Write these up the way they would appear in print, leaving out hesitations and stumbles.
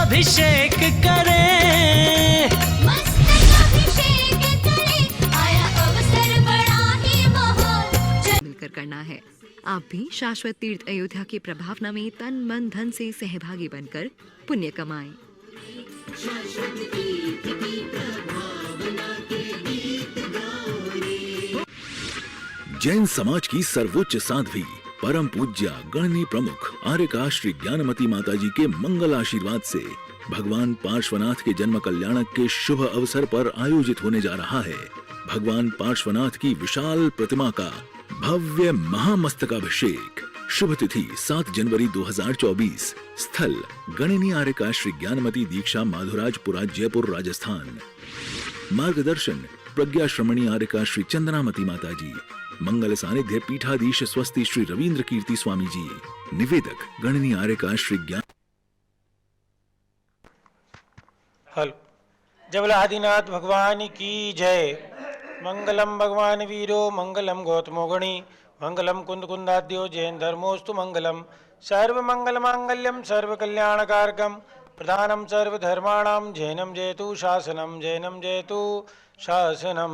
अभिषेक करें, मस्तक अभिषेक करें, आया अवसर बड़ा ही महान। मिलकर करना है। आप भी शाश्वत तीर्थ अयोध्या के प्रभावना में तन मन धन से सहभागी बनकर पुण्य कमाएं। जैन समाज की सर्वोच्च साध्वी परम पूज्य गणनी प्रमुख आर्यका श्री ज्ञानमती माताजी के मंगल आशीर्वाद से भगवान पार्श्वनाथ के जन्म कल्याणक के शुभ अवसर पर आयोजित होने जा रहा है भगवान पार्श्वनाथ की विशाल प्रतिमा का भव्य महामस्तकाभिषेक। शुभ तिथि 7 जनवरी 2024। स्थल गणनी आर्यका श्री ज्ञानमती दीक्षा माधुराजपुरा जयपुर राजस्थान। मार्गदर्शन प्रज्ञा श्रमणी आर्यका श्री चंदनामती माताजी। मंगल सानिध्य पीठाधीश स्वस्ति श्री रविंद्र कीर्ति स्वामी जी। निवेदक गणनी आर्यका श्री ज्ञान। हल जबल आदिनाथ भगवान की जय। मंगलम भगवान वीरो मंगलम गौतमो गणी मंगलम कुंद कुंदाद्यो जैन धर्मोस्तु मंगलम। सर्व मंगल मांगल्यम सर्व कल्याणकारकम प्रधानम सर्वधर्माणां जैनम जयतु शासनम जैनम जयतु शासनम।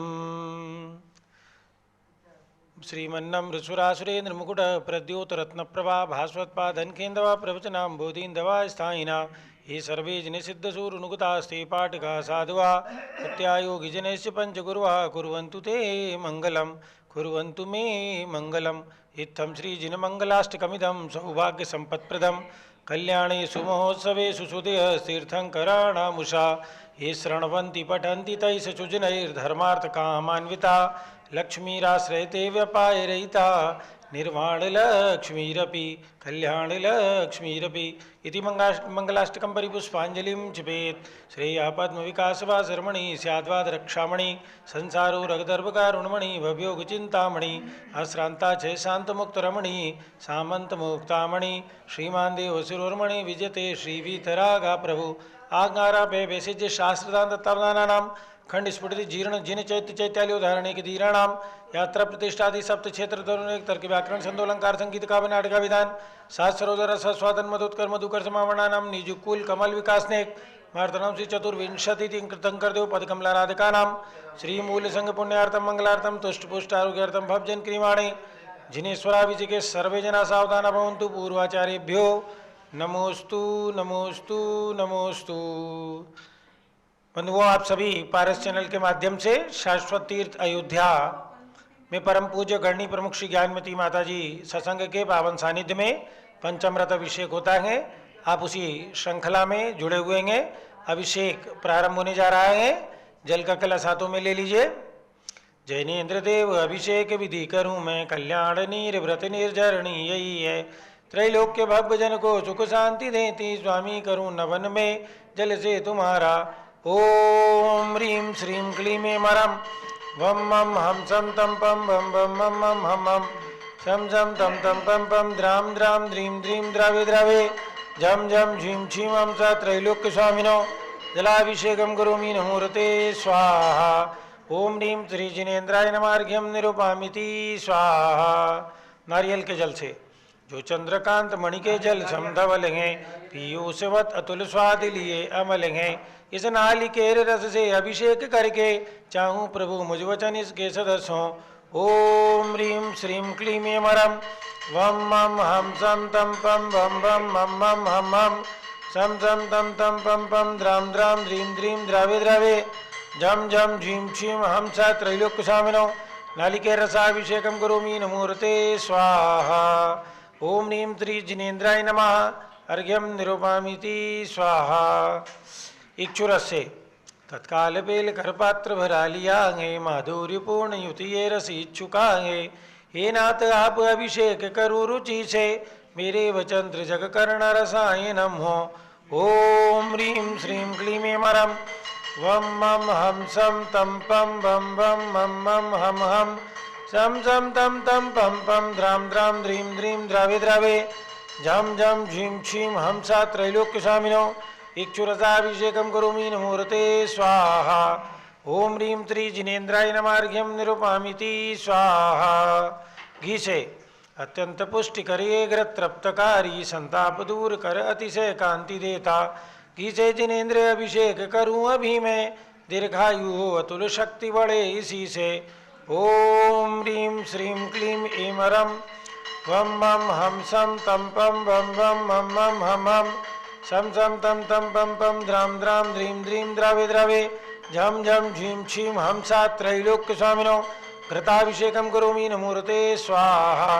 श्रीमन्नम ऋषुरासुरेन्द्र मुकुट प्रद्योत रत्नप्रभा भास्वत्पादनकेन्द्रवा प्रवचनां बोधीन्दवा स्थायिना ये सर्वे जनिसिद्धसूरुनुगतास्ते पाठका साधुवा प्रत्यायोगिजनस्य पंचगुरुवा कुर्वन्तु ते मंगलम कुर्वन्तु मे मंगलम। इत्थं श्रीजिनमङ्गलाष्टकमिदं सौभाग्यसम्पत्प्रदं कल्याणे सुमहोत्सवे सुसुदयस्तीर्थङ्कराणामुषा ये शृण्वन्ति पठन्ति तैः सुजनैर्धर्मार्थकामान्विता लक्ष्मीराश्रयते व्यपायरहिता निर्वाणलक्ष्मीरपि कल्याणलक्ष्मीरपि। इति मंगलाष्टकं परिपुष्पाञ्जलिं जपेत् श्रेया पद्मविकासवा शर्मणि स्याद्वादरक्षामणि संसारो रगदर्भकारुण्मणि भवयोगचिन्तामणि अश्रान्ता च शान्तमुक्तरमणि सामन्तमुक्तामणि श्रीमान् देवशिरोर्मणि विजयते श्रीवीतरागा प्रभु आज्ञारापे वैशिज्य शास्त्रदानतत्तावधानानां खंड स्फुटित जीर्ण जिन चैत्य चैत्यालयोदाहरणे के धीराणाम यात्रा प्रतिष्ठादि सप्त क्षेत्र तर्क व्याकरण छंदोलंकार संगीत काव्य नाटका विधान शास्त्रोदर स्वादन मधुत्कर मधुकर समावरणानाम निजुकुल कमल विकासनेक मार्तनम श्री चतुर्विंशति तीर्थंकर पदकमलानादकानाम श्री मूल संघ पुण्यार्थम मंगलार्थम तुष्ट पुष्ट आरोग्यार्थम भवजन क्रियमाणे जिनेश्वराभिषेके के सर्वे जना सावधान भवन्तु। पूर्वाचार्येभ्यो नमोस्तु नमोस्तु नमोस्तु। बंधुओं, आप सभी पारस चैनल के माध्यम से शाश्वत तीर्थ अयोध्या में परम पूज्य गणनी प्रमुख श्री ज्ञानमती माताजी सत्संग के पावन सानिध्य में पंचामृत अभिषेक होता है। आप उसी श्रृंखला में जुड़े हुए हैं। अभिषेक प्रारंभ होने जा रहा है। जल का कलश हाथों में ले लीजिए। जैनेन्द्र देव अभिषेक विधि करूं मैं कल्याण नीर व्रत निर्जरणी यही है त्रैलोक्य भव्य जन को सुख शांति देती स्वामी करूं नवन में जल से तुम्हारा। ओम ह्रीं श्रीं क्लीं मरम वम मम हम सम तम पम बम बम मम मम हम हम शम शम तम तम पम पम द्राम द्राम द्रीं द्रीं द्रावे द्रावे झम झम झीं छीं हम स त्रैलोक्य स्वामिनो जलाभिषेकम करोमि नमोरते स्वाहा। ओम ह्रीं श्री जिनेन्द्राय नमार्घ्यम निरूपामिति स्वाहा। नारियल के जल से जो चंद्रकांत मणि के जल समधवल हैं पीयूषवत अतुल स्वाद लिए अमल हैं इस नालिकेर रस से अभिषेक करके चाहूँ प्रभु मुझ वचन इसके सदस्य हों। ओम ह्रीं श्रीं क्लीं मरम वम मम हम सम तम पम बम बम मम मम हम हम सम सम तम तम पम पम द्राम द्राम द्रीं द्रीं द्रावे द्रावे झम झम झीं छीं हम स त्रैलोक्य स्वामिनो नालिकेर रसाभिषेकम करोमि नमोरते स्वाहा। ओम ह्रीं श्री जिनेन्द्राय नमः अर्घ्यम निरूपामिति स्वाहा। इक्षुरस से तत्काल बेल कर पात्र भरा लिया है माधुर्य पूर्ण युति ये रस इच्छुका है। हे नाथ आप अभिषेक करो रुचि से मेरे वचंत्र जग कर्ण रसायनम हो। ओम ह्रीं श्रीं क्लीं मरम वम मम हम सम तम पम बम बम मम मम हम हम सम सम तम तम पम पम द्राम द्राम द्रीं द्रीं द्रावे द्रावे झम झम झीं छीं हम सा त्रैलोक्य स्वामिनो इक्षुरसाभिषेकम करोमि नमोरते स्वाहा। ओम ह्रीं श्री जिनेन्द्राय नमार्घ्यम निरूपामिति स्वाहा। घी से अत्यंत पुष्टि करे ग्रतृप्तकारी संताप दूर कर अतिशय कांति देता किसे जिनेन्द्र अभिषेक करूं अभी मैं, दीर्घायु हो अतुल शक्ति बढ़े इसी से। ओम ह्रीं श्रीं क्लीं ऐं रं वं मं हम सम तम पम वम वम मम मम हम हम सम सम तम तम पम पम द्राम द्राम द्रीं द्रीं द्रावे द्रावे झम झम झीं छीं हमसा त्रैलोक्य स्वामिनो घृताभिषेकं करोमि नमोऽर्ते स्वाहा।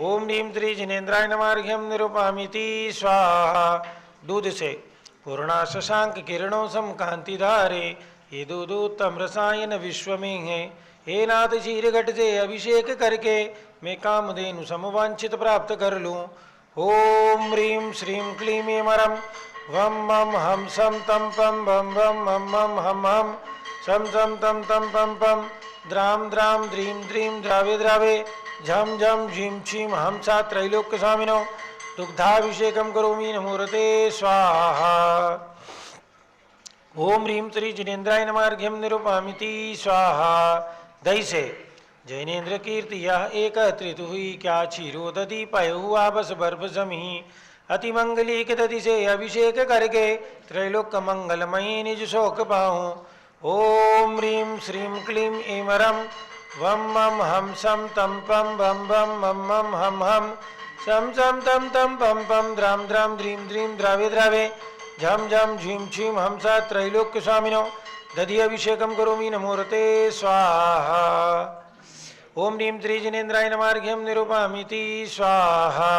ओम ह्रीं श्री जिनेन्द्राय नमः अर्घ्यं निरूपयामि स्वाहा। दूध से पूर्णा शशांक किरणों सम कांति धारे, ये दूधोत्तम रसायन विश्व में है। हे नाथ क्षीर घट से अभिषेक करके मैं कामधेनु समवांछित प्राप्त कर लूं। ओम ह्रीं श्रीं क्लीं ऐं रं वं मं हम सम तम पम वम वम मम मम हम हम सम सम तम तम पम पम द्राम द्राम द्रीं द्रीं द्रावे द्रावे झम झम झीं छीं हमसा त्रैलोक्य स्वामिनो दुग्धाभिषेकं करोमि नमोऽर्ते स्वाहा। ओम ह्रीं श्री जिनेन्द्राय नमः अर्घ्यं निरूपयामि स्वाहा। दही से जैनेन्द्र कीर्ति यह एकत्रित हुई, क्या क्षीरो दधि पय हुआ बस बर्फ जमी। अति मंगली के दधि से अभिषेक करके त्रैलोक्य मंगलमयी निज शोक पाऊं। ओम ह्रीं श्रीं क्लीं ऐं रं वं मं हम सम तम पम वम वम मम मम हम हम सम सम तम तम पम पम द्राम द्राम द्रीं द्रीं द्रावे द्रावे झम झम झीं छीं हमसा त्रैलोक्य स्वामिनो दधि अभिषेकं करोमि नमोऽर्ते स्वाहा। ओम ह्रीं श्री जिनेन्द्राय नमः अर्घ्यं निरूपयामि स्वाहा।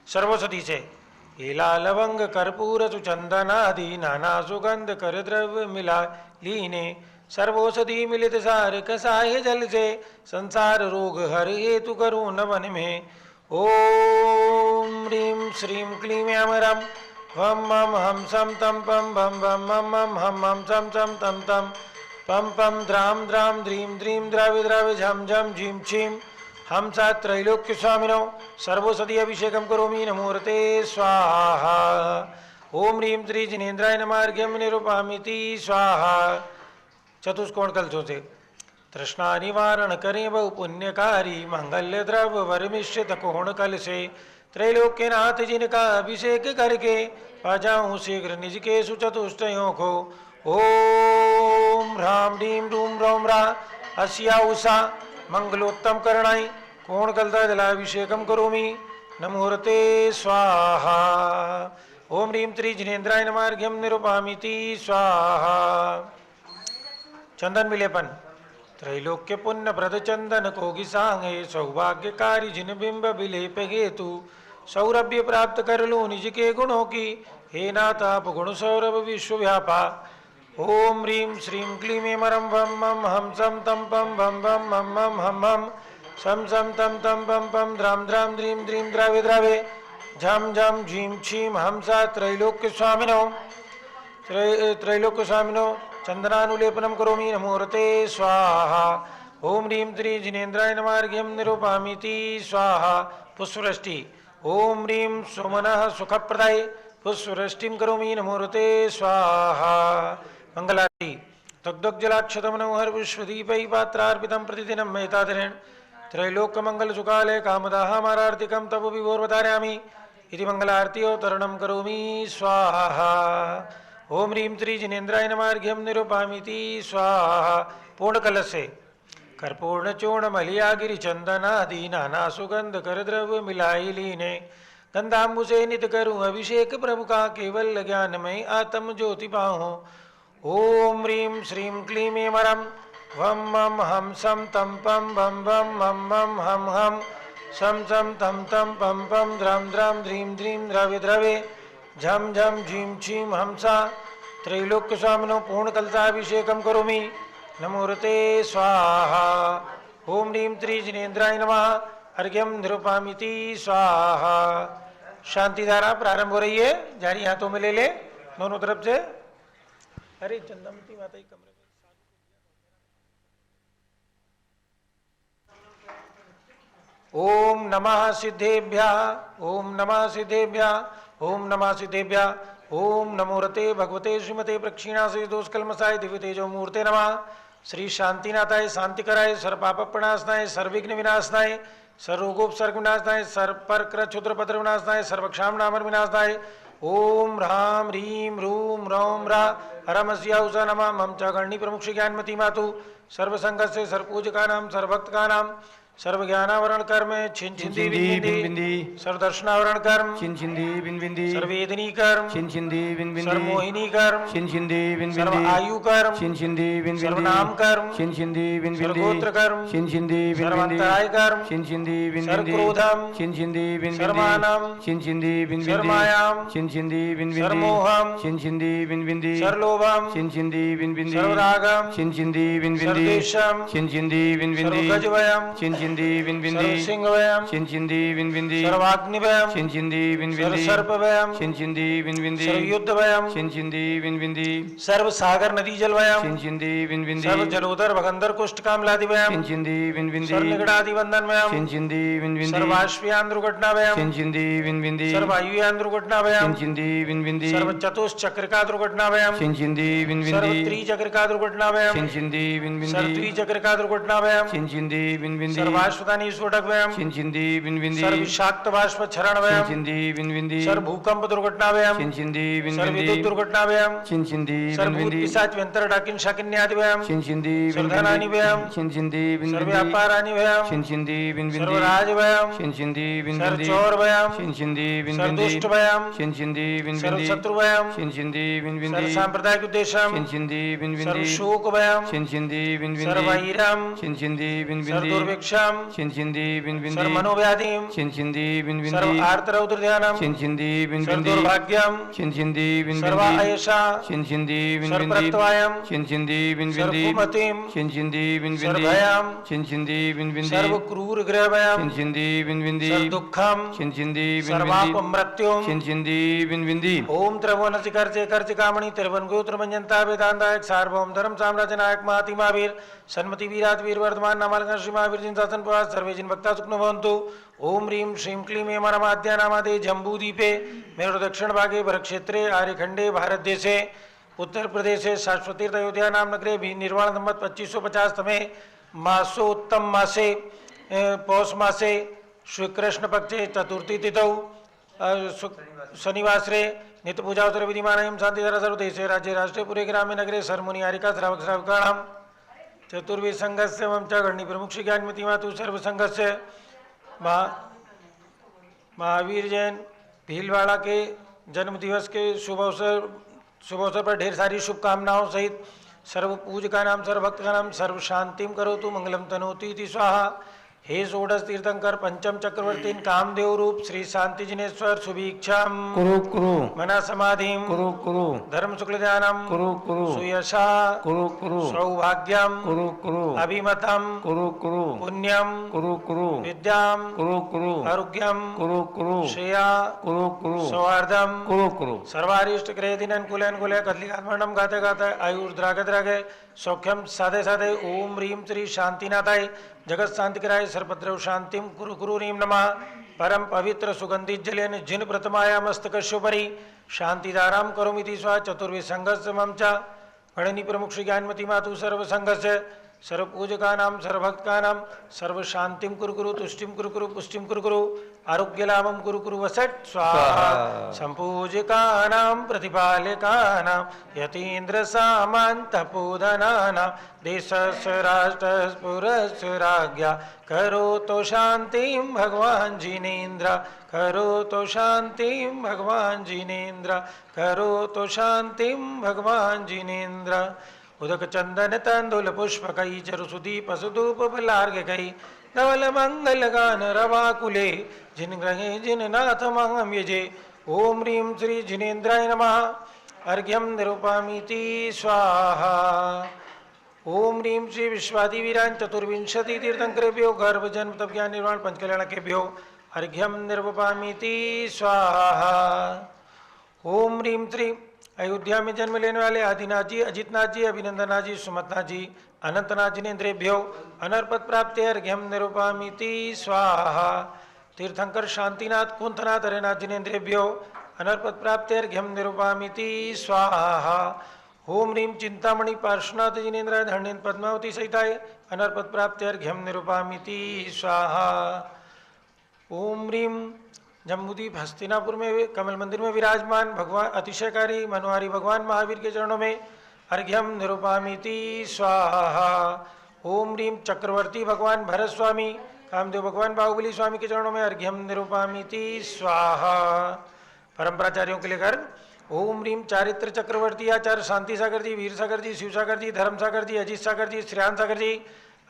सर्वसती से एला लवंग कर्पूर सुचंदनादि नाना सुगंध कर द्रव्य मिला लीने, सर्वौषधि मिलित सार कसाय जल से संसार रोग हर हेतु करूं नवन में। ओम ह्रीं श्रीं क्लीं ऐं रं वं मं हम सम तम पम वम वम मम मम हम हम सम सम तम तम पम पम द्राम द्राम द्रीं द्रीं द्रावे द्रावे झम झम झीं छीं हमसा त्रैलोक्य स्वामिनो सर्वौषधि अभिषेकं करोमि नमोऽर्ते स्वाहा। ओम ह्रीं श्री जिनेन्द्राय नमः अर्घ्यं निरूपयामि स्वाहा। चतुष्कोण कलशों से तृष्णा निवारण करें बहु पुण्यकारी, मंगल्य द्रव्य वर मिश्रित कोण कल से त्रैलोक्यनाथ जिनका अभिषेक करके पा जाऊं शीघ्र निज के सुचतुष्टयों को। ओम ह्रां ह्रीं रूं रौं रा अस्या उषा मंगलोत्तम करणाई कोण कलता जलाभिषेकं करोमि नमोऽर्ते स्वाहा। ओम ह्रीं श्री जिनेन्द्राय नमः अर्घ्यं निरूपयामि स्वाहा। चंदन विलेपन त्रैलोक्य पुण्य प्रद चंदन को गिसांगे, सौभाग्यकारी जिन बिंब विलेप हेतु सौरभ्य प्राप्त कर लो निज के गुणों की। हे नाथ आप गुण सौरभ विश्व व्यापा। ओम ह्रीं श्रीं क्लीं ऐं रं वं मं हम सम तम पम वम वम मम मम हम हम सम सम तम तम पम पम द्राम द्राम द्रीं द्रीं द्रावे द्रावे झम झम झीं छीं हमसा त्रैलोक्य स्वामिनो त्रैलोक्य स्वामिनो चंदनानुलेपनं करोमि नमोऽर्ते स्वाहा। ओम ह्रीं श्री जिनेन्द्राय नमः अर्घ्यं निरूपयामि स्वाहा। पुष्पवृष्टि ओम ह्रीं सोमनः सुखप्रदाय पुष्पवृष्टिं करोमि नमोऽर्ते स्वाहा। मंगलारती दग्धजलाक्षतमनोहर पुष्पदीपै पात्रार्पितं प्रतिदिनं मेतादिरेण त्रैलोक्यमङ्गलसुखालय कामदाहमारार्तिकं तव विभोर्वतारयामि इति मंगलारत्योत्तरणं करोमि स्वाहा। ओम ह्रीं श्री जिनेन्द्राय नमः अर्घ्यं निरूपयामि स्वाहा। पूर्ण कलश से कर्पूर्ण चूर्ण मलिया गिरि चंदनादि नाना सुगंध कर द्रव्य मिलाई लीने, गंधाम्बु से नित करूं अभिषेक प्रभु का केवल ज्ञानमय आत्म ज्योति पाऊं। ओम ह्रीं श्रीं क्लीं ऐं रं वं मं हम सम तम पम वम वम मम मम हम हम सम सम तम तम पम पम द्राम द्राम द्रीं द्रीं द्रावे द्रावे झम झम झीं छीं हमसा त्रैलोक्य स्वामिनो पूर्ण कलशाभिषेकं करोमि नमोऽर्ते स्वाहा। ओम ह्रीं श्री जिनेन्द्राय नमः अर्घ्यं निरूपयामि स्वाहा। शांति धारा प्रारंभ हो रही है, जारी हाथों में ले ले दोनों तरफ से। अरे चंदमती माता कमरे में ओम नमः सिद्धेभ्यः ओम नमः सिद्धेभ्यः ओम नमः सिद्धेभ्यः ओम नमोऽर्ते भगवते श्रीमते प्रक्षीणासे दोषकल्मषाय दिव्य तेजो मूर्ते नमः। श्री शांतिनाथाय शांतिकराय सर्वपापप्रणाशनाय सर्वविघ्न विनाशनाय सर्वरोगोपसर्ग विनाशनाय सर्वपर क्षुद्र पत्र विनाशनाय सर्वक्षाम नामर विनाशनाय ओम ह्रां ह्रीं ह्रूं ह्रौं ह्रा हरमस्याहुष नमः मम च गणी प्रमुख श्री ज्ञानमती मातु सर्वसंगस्य सर्वपूजकानां सर्वभक्तकानां सर्वज्ञानावरण कर्म छिन छिंदी बिंदी सर्वदर्शनावरण कर्म छिन छिंदी बिंदी सर्वेदनी कर्म छिन छिंदी बिंदी सर्वमोहिनी कर्म छिन छिंदी बिंदी सर्व आयु कर्म छिन छिंदी बिंदी सर्वनाम कर्म छिन छिंदी बिंदी सर्वगोत्र कर्म छिन छिंदी बिंदी सर्वांतराय कर्म छिन छिंदी बिंदी सर्वक्रोधम छिन छिंदी बिंदी सर्वमानम छिन छिंदी बिंदी सर्वमायाम छिन छिंदी बिंदी सर्वमोहम छिन छिंदी बिंदी सर्वलोभम छिन छिंदी बिंदी सर्वरागम छिन छिंदी बिंदी सर्वद्वेषम छिन छिंदी बिंदी सर्वगजवयम छिन छिंदी बिंदी सर्वसिंहवयम छिन छिंदी बिंदी सर्वाग्निवयम छिन छिंदी बिंदी सर्वसर्पवयम छिन छिंदी बिंदी सर्वयुद्धवयम छिन छिंदी बिंदी सर्वसागर नदी जलवयम छिन छिंदी बिंदी सर्वजलोदर भगंदर कुष्ठ कामलादिवयम छिन छिंदी बिंदी सर्वनिगड़ादिवंदनवयम छिन छिंदी बिंदी सर्वाश्वयान दुर्घटनावयम छिन छिंदी बिंदी सर्वायुयान दुर्घटनावयम छिन छिंदी बिंदी सर्वचतुश्चक्रिका दुर्घटनावयम छिन छिंदी बिंदी सर्वत्रिचक्रिका दुर्घटनावयम छिन छिंदी बिंदी सर्वद्विचक्रिका दुर्घटनावयम छिन छिंदी बिंदी सर्वाश्वतानि स्फोटकवयम छिन छिंदी बिंदी सर्वविषाक्त बाष्प क्षरणवयम छिन छिंदी बिंदी सर्वभूकंप दुर्घटनावयम छिन छिंदी सर्वविद्युत बिंदी दुर्घटनावयम छिन छिंदी सर्वभूत बिंदी पिशाच व्यंतर डाकिन शाकिन्यादिवयम छिन छिंदी सर्वधनानिवयम छिन छिंदी बिंदी सर्वव्यापारानिवयम छिन छिंदी बिंदी सर्वराजवयम छिन छिंदी बिंदी सर्वचौरवयम छिन छिंदी बिंदी सर्वदुष्टवयम छिन छिंदी बिंदी सर्वशत्रुवयम छिन छिंदी बिंदी सर्वसांप्रदायिक उद्देश्यम छिन छिंदी बिंदी सर्वशोकवयम छिन छिंदी बिंदी सर्ववैरम छिन छिंदी बिंदी सर्वदुर्भिक्षम छिन छिंदी बिंदी सर्वमनोव्याधिम छिन छिंदी बिंदी सर्वार्तरौद्रध्यानम छिन छिंदी बिंदी सर्वदुर्भाग्यम छिन छिंदी बिंदी सर्वायशा छिन छिंदी बिंदी सर्वप्रत्वायम छिन छिंदी बिंदी सर्वकुमतिम छिन छिंदी बिंदी सर्वभयम छिन छिंदी बिंदी सर्वक्रूर गृहभयम छिन छिंदी बिंदी सर्वदुःखम छिन छिंदी बिंदी सर्वापमृत्युम छिन छिंदी बिंदी ओम त्रिभुवनस्य कर्चे कर्च कामणि त्रिभुवनगोत्रमंजंता वेदांतायक सार्वभौम धर्म साम्राज्य नायक महाति महावीर सन्मति वीराज वीर वर्धमान नामालंकार श्री महावीर जिन शासन प्रवास सर्वे जिन भक्ता सुखनो भवन्तु ओम ह्रीं श्रीं क्लीं एमरमाद्या नामादे जम्बूदीपे मेरु दक्षिण भागे भरक्षेत्रे आर्यखंडे भारत देशे उत्तर प्रदेशे शाश्वतीर्थ अयोध्या नाम नगरे भी निर्वाण संवत् 2550 तमे मासोत्तम मासे पौष मासे श्रीकृष्ण पक्षे चतुर्थी तिथौ शनिवासरे नित्य पूजावसर विधिमानयं शांतिधर सर्वदेशे राज्ये राष्ट्रे पुरे ग्रामे नगरे सरमुनि आरिका श्रावक श्रावकाणां चतुर्वेद संघस्य मम च गणी प्रमुख श्री ज्ञानमती मातु सर्व संघस्य महावीर जैन भीलवाड़ा के जन्म दिवस के शुभ अवसर पर ढेर सारी शुभकामनाओं सहित सर्व पूजका नाम सर्व भक्त का नाम सर्व शांतिम करोतु मंगलम तनोति इति स्वाहा। हे षोडश तीर्थंकर पंचम चक्रवर्तीन कामदेव रूप श्री शांति जिनेश्वर सुभीक्षाम कुरु कुरु मना समाधिम कुरु कुरु धर्म शुक्ल ध्यानम कुरु कुरु सुयशा कुरु कुरु सौभाग्यम कुरु कुरु अभिमतम कुरु कुरु पुण्यम कुरु कुरु विद्याम कुरु कुरु आरोग्यम कुरु कुरु श्रेया कुरु कुरु सौहार्दम कुरु कुरु सर्वारिष्ट ग्रह दिन अनुकूल अनुकूल कदलिकात्मरणम गाते गाते आयुर्द्रागे द्रागे सौख्यम साधे साधे ओम ह्रीं श्री शांतिनाथाय जगत शांति कराय सर्वभद्रव शांतिम कुरु कुरु ह्रीं नमः परम पवित्र सुगंधित जलेन जिन प्रथमाया मस्तकस्योपरि शांतिधारां करोमीति स्वा चतुर्वेद संघस्य मम च गणनी प्रमुख श्री ज्ञानमती मातु सर्व संघस्य सर्वपूजकानां सर्वभक्तानां सर्वशांतिं कुरु कुरु तुष्टिं कुरु कुरु पुष्टिं कुरु कुरु आरोग्यलाभं कुरु कुरु वसट् स्वाहा। सम्पूजकानां प्रतिपालकानां यतीन्द्रसामान्तपोधनानां देशस्य राष्ट्रस्य राज्ञा करोतु शान्तिं भगवान् जिनेन्द्र करोतु शान्तिं भगवान् जिनेन्द्र करोतु शान्तिं भगवान् जिनेन्द्र। उदक चंदन तंदुल पुष्पकई चरुसुदीप सुधूप फलार्घ्यकई धवल मंगल गान रवाकुले जिन ग्रहे जिन नाथ मंगम यजे ओम ह्रीं श्री जिनेन्द्राय नमः अर्घ्यम निरूपामीति स्वाहा। ओम ह्रीं श्री विश्वादिवीरान चतुर्विंशति तीर्थंकरेभ्यो गर्भ जन्म तप ज्ञान निर्वाण पंचकल्याणकेभ्यो अर्घ्यम निरूपामीति स्वाहा। ओम ह्रीं श्री अयोध्या में जन्म लेने वाले आदिनाथ जी, अजितनाथ जी, अभिनंदनाथ जी, सुमतनाथ जी, अनंतनाथ जिनेन्द्रेभ्यो अनर्पत प्राप्ति अर्घ्यम निरूपामीति स्वाहा। तीर्थंकर शांतिनाथ कुंथनाथ हरेनाथ जिनेन्द्रेभ्यो अनर्पत प्राप्ति अर्घ्यम निरूपामीति स्वाहा। ओम ह्रीं चिंतामणि पार्श्वनाथ जिनेन्द्राय धरणेन्द्र पद्मावती सहिताय अनर्पत प्राप्ति अर्घ्यम निरूपामीति स्वाहा। ओम ह्रीं जम्बूद्वीप हस्तिनापुर में कमल मंदिर में विराजमान भगवान अतिशयकारी मनोहारी भगवान महावीर के चरणों में अर्घ्यम निरूपामिति स्वाहा। ओम ह्रीम चक्रवर्ती भगवान भरत स्वामी कामदेव भगवान बाहुबली स्वामी के चरणों में अर्घ्यम निरूपामिति स्वाहा। परंपराचार्यों के लेकर ओम ह्रीम चारित्र चक्रवर्ती आचार्य शांति सागर जी, वीर सागर जी, शिव सागर जी, धर्म सागर जी, अजीत सागर जी, श्रेयान सागर जी,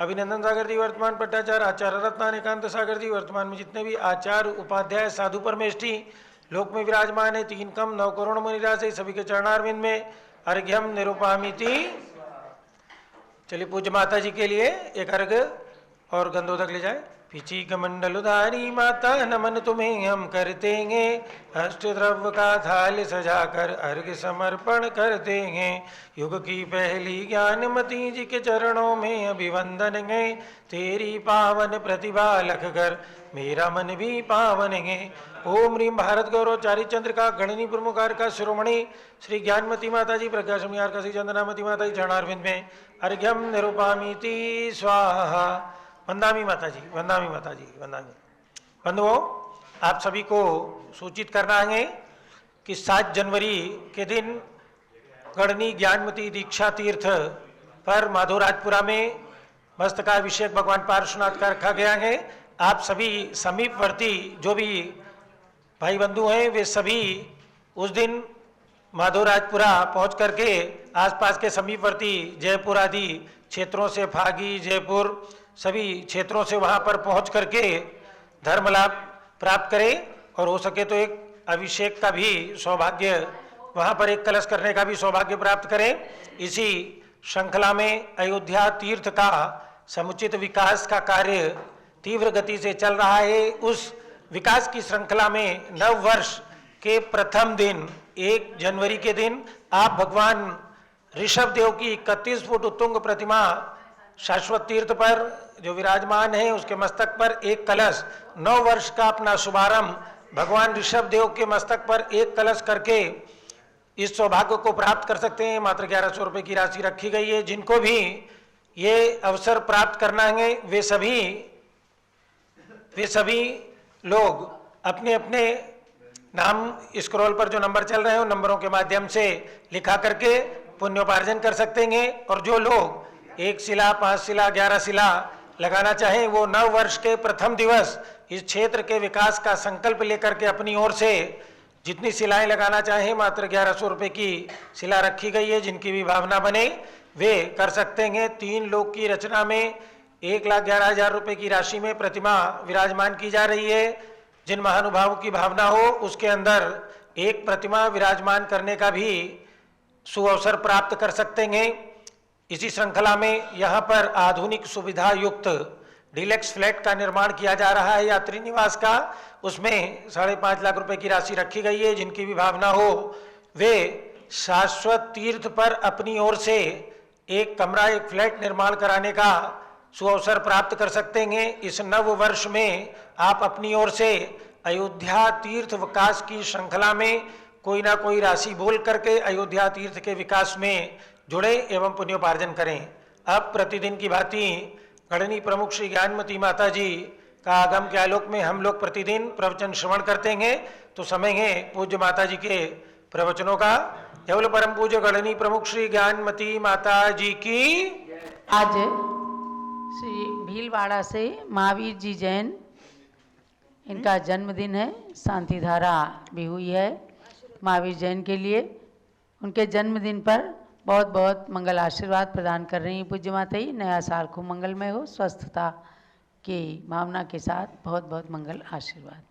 अभिनंदन सागर जी, वर्तमान पट्टाचार्य आचार्य रत्न एकांत सागर जी, वर्तमान में जितने भी आचार्य उपाध्याय साधु परमेष्ठी लोक में विराजमान है 3 कम 9 करोड़ मुनिराज है, सभी के चरणारविंद में अर्घ्यम निरूपामिति। चलिए पूज्य माता जी के लिए एक अर्घ और गंधोदक ले जाए। पिची कमंडलुधारी माता नमन तुम्हें हम कर देंगे, अष्ट द्रव्य का थाल सजाकर अर्घ समर्पण कर देंगे। युग की पहली ज्ञानमती जी के चरणों में अभिवंदन है, तेरी पावन प्रतिभा लख कर मेरा मन भी पावन है। ओम ह्रीम भारत गौरव चारी चंद्र का गणनी प्रमुखार का शिरोमणि श्री ज्ञानमती माता जी प्रज्ञाशमियार का श्री चंद्रनामती माता जी चरणारविंद में अर्घ्यम निरूपामिति स्वाहा। वंदामी माता जी, वंदामी माता जी, वंदामी। बंधुओं, आप सभी को सूचित करना है कि 7 जनवरी के दिन गणनी ज्ञानमती दीक्षा तीर्थ पर माधोराजपुरा में मस्तकाभिषेक भगवान पार्श्वनाथ का रखा गया है। आप सभी समीपवर्ती जो भी भाई बंधु हैं वे सभी उस दिन माधोराजपुरा पहुंच करके आसपास के समीपवर्ती जयपुर आदि क्षेत्रों से फागी, जयपुर सभी क्षेत्रों से वहां पर पहुंच करके धर्म लाभ प्राप्त करें और हो सके तो एक अभिषेक का भी सौभाग्य, वहां पर एक कलश करने का भी सौभाग्य प्राप्त करें। इसी श्रृंखला में अयोध्या तीर्थ का समुचित विकास का कार्य तीव्र गति से चल रहा है। उस विकास की श्रृंखला में नव वर्ष के प्रथम दिन 1 जनवरी के दिन आप भगवान ऋषभ देव की 31 फुट उत्तुंग प्रतिमा शाश्वत तीर्थ पर जो विराजमान है उसके मस्तक पर एक कलश, 9 वर्ष का अपना शुभारंभ भगवान ऋषभ देव के मस्तक पर एक कलश करके इस सौभाग्य को प्राप्त कर सकते हैं। मात्र 1100 रुपये की राशि रखी गई है। जिनको भी ये अवसर प्राप्त करना है वे सभी लोग अपने अपने नाम स्क्रॉल पर जो नंबर चल रहे हैं उन नंबरों के माध्यम से लिखा करके पुण्योपार्जन कर सकते हैं। और जो लोग 1 शिला, 5 शिला, 11 शिला लगाना चाहें वो 9 वर्ष के प्रथम दिवस इस क्षेत्र के विकास का संकल्प लेकर के अपनी ओर से जितनी शिलाएं लगाना चाहें मात्र 1100 रुपये की शिला रखी गई है। जिनकी भी भावना बने वे कर सकते हैं। 3 लोक की रचना में 1,11,000 रुपये की राशि में प्रतिमा विराजमान की जा रही है। जिन महानुभावों की भावना हो उसके अंदर एक प्रतिमा विराजमान करने का भी सुअवसर प्राप्त कर सकते हैं। इसी श्रृंखला में यहाँ पर आधुनिक सुविधा युक्त डीलक्स फ्लैट का निर्माण किया जा रहा है यात्री निवास का। उसमें 5.5 लाख रुपए की राशि रखी गई है। जिनकी भी भावना हो वे शाश्वत तीर्थ पर अपनी ओर से एक कमरा, एक फ्लैट निर्माण कराने का सुअवसर प्राप्त कर सकते हैं। इस नव वर्ष में आप अपनी ओर से अयोध्या तीर्थ विकास की श्रृंखला में कोई ना कोई राशि बोल करके अयोध्या तीर्थ के विकास में जुड़े एवं पुण्योपार्जन करें। अब प्रतिदिन की भांति गणनी प्रमुख श्री ज्ञानमती माता जी का आगम के आलोक में हम लोग प्रतिदिन प्रवचन श्रवण करते हैं। तो समय है पूज्य माता जी के प्रवचनों का। केवल परम पूज्य गणनी प्रमुख श्री ज्ञानमती माता जी की। आज श्री भीलवाड़ा से महावीर जी जैन, इनका जन्मदिन है। शांति धारा भी हुई है महावीर जैन के लिए। उनके जन्मदिन पर बहुत बहुत मंगल आशीर्वाद प्रदान कर रही हैं पूज्य माता जी। नया साल खूब मंगलमय हो, स्वस्थता की भावना के साथ बहुत बहुत मंगल आशीर्वाद।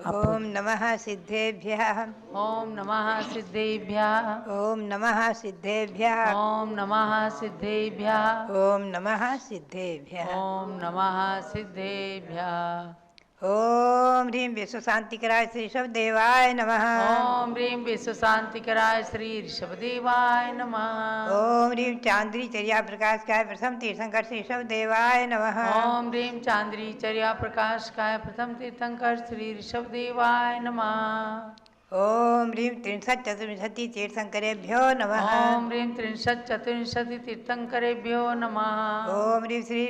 ओम नमः सिद्धेभ्यः। ओम नमः सिद्धेभ्यः। ओम नमः सिद्धेभ्यः। ओम नमः सिद्धेभ्यः। ओम नमः सिद्धेभ्यः। ओम नमः सिद्धेभ्यः। ओम ह्रीं विश्व शांतिकराय श्री ऋषभ देवाय नमः। ओम ह्रीं विश्व शांतिकराय श्री ऋषभ देवाय नमः। ओम ह्रीं चांद्री चर्या प्रकाश काय प्रथम तीर्थंकर श्री ऋषभ देवाय नमः। ओम ह्रीं चांद्री चर्या प्रकाश काय प्रथम तीर्थंकर श्री ऋषभ देवाय नमः। ओम ह्रीं त्रिंशत् चतुर्विंशति तीर्थंकरेभ्यो नमः। ओम ह्रीं त्रिंशत् चतुर्विंशति तीर्थंकरेभ्यो नमः। ओम ह्रीं श्री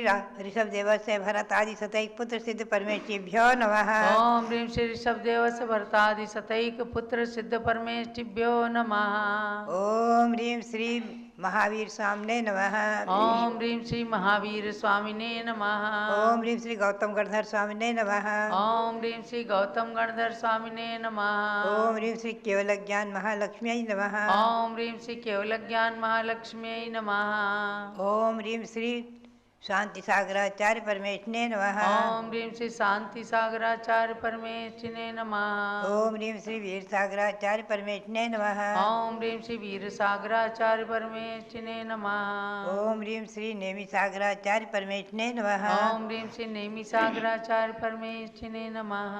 ऋषभ देवस्य भरत आदि सतैक पुत्र सिद्ध परमेश्वरीभ्यो नमः। ओम ह्रीं श्री ऋषभदेवस्य भरतादि सतैक पुत्र सिद्ध परमेष्टिभ्यो नमः। ओम ह्रीं श्री महावीर स्वामिने नमः। ओम ह्रीं श्री महावीर स्वामिने नमः। ओम ह्रीं श्री गौतम गणधर स्वामिने नमः। ओम ह्रीं श्री गौतम गणधर स्वामिने नमः। ओम ह्रीं श्री केवल ज्ञान महालक्ष्म्यै नमः। ओम ह्रीं श्री केवल ज्ञान महालक्ष्म्यै नमः। ओम ह्रीं श्री शांति सागराचार्य परमेश्वरने नमः। ओम ह्रीं श्री शांति सागराचार्य परमेष्ठिने नमः। ओम ह्रीं श्री वीर सागराचार्य परमेश्वरने नमः। ओम ह्रीं श्री वीर सागराचार्य परमेष्ठिने नमः। ओम ह्रीं श्री नेमि सागराचार्य परमेश्वरने नमः। ओम ह्रीं श्री नेमि सागराचार्य परमेष्ठिने नमः।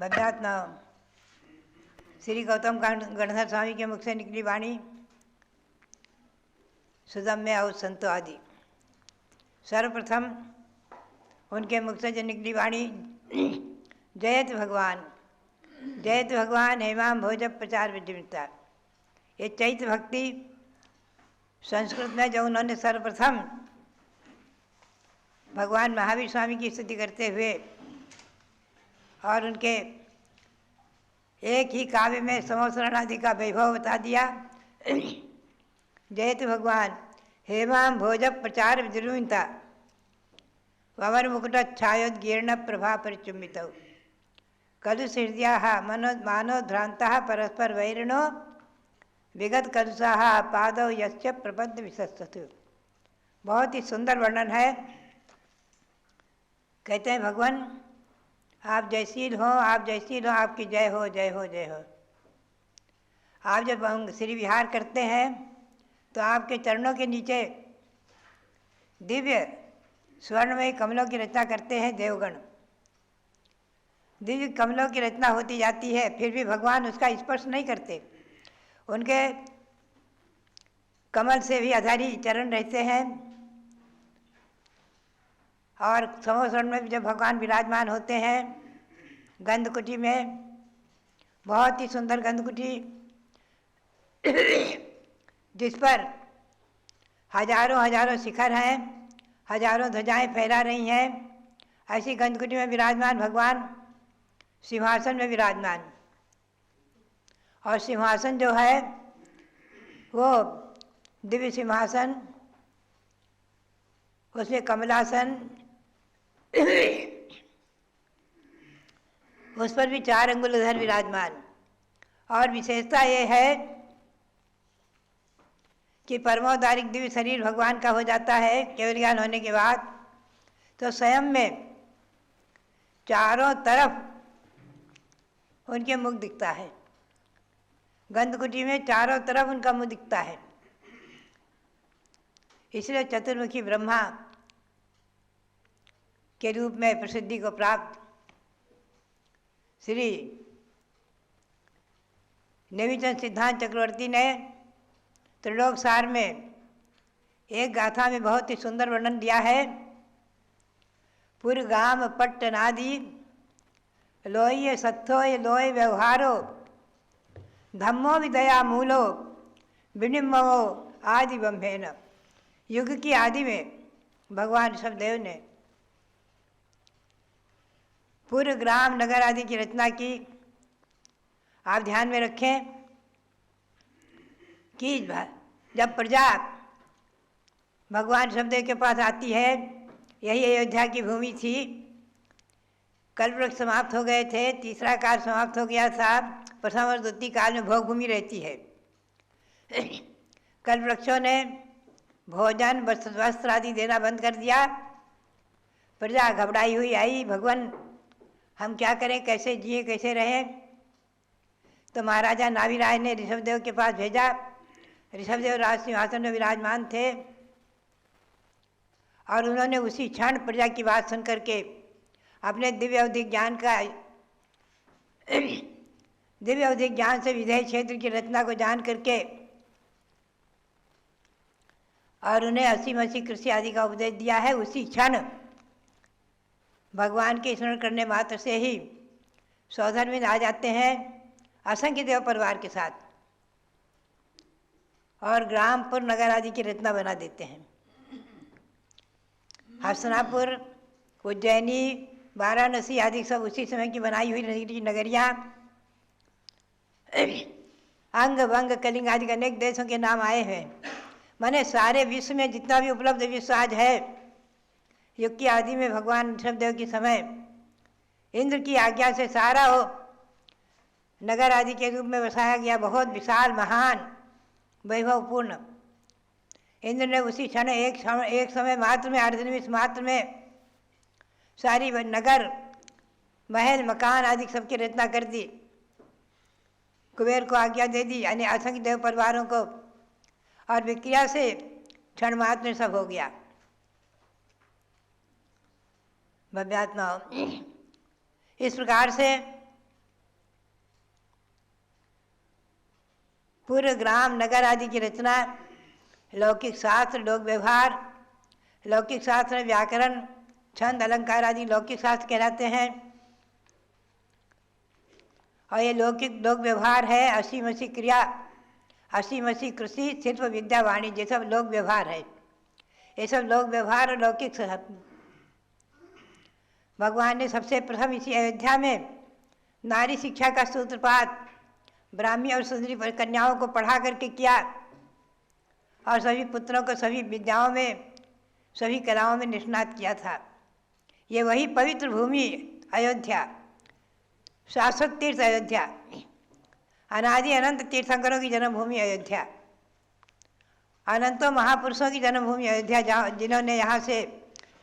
भव्यात्मा श्री गौतम गणधर स्वामी के मुख से निकली वाणी सुदम्य और संतो आदि। सर्वप्रथम उनके मुख से जो निकली वाणी जयत भगवान हेमाम भोज प्रचार विद्युता। ये चैत्र भक्ति संस्कृत में जो उन्होंने सर्वप्रथम भगवान महावीर स्वामी की स्तुति करते हुए और उनके एक ही काव्य में समोसरण आदि का वैभव बता दिया। जयतु भगवान हेमाम भोज प्रचार विद्रुता ववर मुकुटच्छायोद्गीर्ण प्रभा परिचुम्बित कलुष हृदया मानोध्रांता परस्पर वैरिणो विगत कलुषा पादौ यस्य प्रबद्ध विशस्तु। बहुत ही सुंदर वर्णन है। कहते हैं भगवान आप जयशील हो, आप जयशील हो, आपकी जय हो, जय हो, जय हो। आप जब हम श्री विहार करते हैं तो आपके चरणों के नीचे दिव्य स्वर्णमय कमलों की रचना करते हैं देवगण। दिव्य कमलों की रचना होती जाती है, फिर भी भगवान उसका स्पर्श नहीं करते। उनके कमल से भी आधारी चरण रहते हैं। और समोसरण में भी जब भगवान विराजमान होते हैं गंधकुटी में, बहुत ही सुंदर गंधकुटी जिस पर हजारों हजारों शिखर हैं, हजारों ध्वजाएं फहरा रही हैं, ऐसी गंधकुटी में विराजमान भगवान सिंहासन में विराजमान। और सिंहासन जो है वो दिव्य सिंहासन, उसमें कमलासन, उस पर भी 4 अंगुल उधर विराजमान। और विशेषता ये है कि परमोदारिक दिव्य शरीर भगवान का हो जाता है केवल ज्ञान होने के बाद, तो स्वयं में चारों तरफ उनके मुख दिखता है। गंधकुटी में चारों तरफ उनका मुख दिखता है। इसलिए चतुर्मुखी ब्रह्मा के रूप में प्रसिद्धि को प्राप्त श्री नेमिचंद सिद्धांत चक्रवर्ती ने त्रिलोक सार में एक गाथा में बहुत ही सुंदर वर्णन दिया है। पुरगाम पट्टनादि लोय सत्थोय लोय व्यवहारो धम्मो विदया मूलो विनिमवो आदि ब्रह्मेन। युग की आदि में भगवान ऋषभदेव ने पूर्व ग्राम नगर आदि की रचना की। आप ध्यान में रखें कि जब प्रजा भगवान ऋषभदेव के पास आती है, यही अयोध्या की भूमि थी। कल्पवृक्ष समाप्त हो गए थे, तीसरा काल समाप्त हो गया था, प्रथम और द्वितीय काल में भोग भूमि रहती है। कल्पवृक्षों ने भोजन वस्त्र आदि देना बंद कर दिया। प्रजा घबराई हुई आई, भगवान हम क्या करें, कैसे जिए, कैसे रहें। तो महाराजा नाभिराज ने ऋषभदेव के पास भेजा। ऋषभदेव राज सिंहासन में विराजमान थे और उन्होंने उसी क्षण प्रजा की बात सुन करके अपने दिव्य अवधिक ज्ञान से विधेय क्षेत्र की रचना को जान करके और उन्हें असीम कृषि आदि का उपदेश दिया है। उसी क्षण भगवान के स्मरण करने मात्र से ही सौधर्मिन आ जाते हैं असंख्य देव परिवार के साथ, और ग्रामपुर नगर आदि की रचना बना देते हैं। हसनापुर, उज्जैनी, वाराणसी आदि सब उसी समय की बनाई हुई नगरियाँ, अंग भंग कलिंग आदि अनेक देशों के नाम आए हैं। माने सारे विश्व में जितना भी उपलब्ध विश्व आज है, युग की आदि में भगवान ऋषभदेव के समय इंद्र की आज्ञा से सारा हो नगर आदि के रूप में बसाया गया, बहुत विशाल महान वैभवपूर्ण। इंद्र ने उसी क्षण एक समय मात्र में, अर्धनिमिष मात्र में सारी नगर, महल, मकान आदि सबकी रचना कर दी। कुबेर को आज्ञा दे दी, यानी असंख्य देव परिवारों को, और विक्रिया से क्षण मात्र में सब हो गया। भव्यात्मा इस प्रकार से पूरे ग्राम नगर आदि की रचना, लौकिक शास्त्र, लोक व्यवहार, लौकिक शास्त्र व्याकरण, छंद, अलंकार आदि लौकिक शास्त्र कहलाते हैं। और ये लौकिक लोक व्यवहार है, असी मसी क्रिया, असी मसी कृषि, शिल्प, विद्या, वाणिज्य, सब लोक व्यवहार है। ये सब लोक व्यवहार और लौकिक भगवान ने सबसे प्रथम इसी अयोध्या में नारी शिक्षा का सूत्रपात ब्राह्मी और सुंदरी कन्याओं को पढ़ा करके किया, और सभी पुत्रों को सभी विद्याओं में, सभी कलाओं में निष्णात किया था। ये वही पवित्र भूमि अयोध्या, शाश्वत तीर्थ अयोध्या, अनादि अनंत तीर्थंकरों की जन्मभूमि अयोध्या, अनंतों महापुरुषों की जन्मभूमि अयोध्या, जहाँ जिन्होंने यहाँ से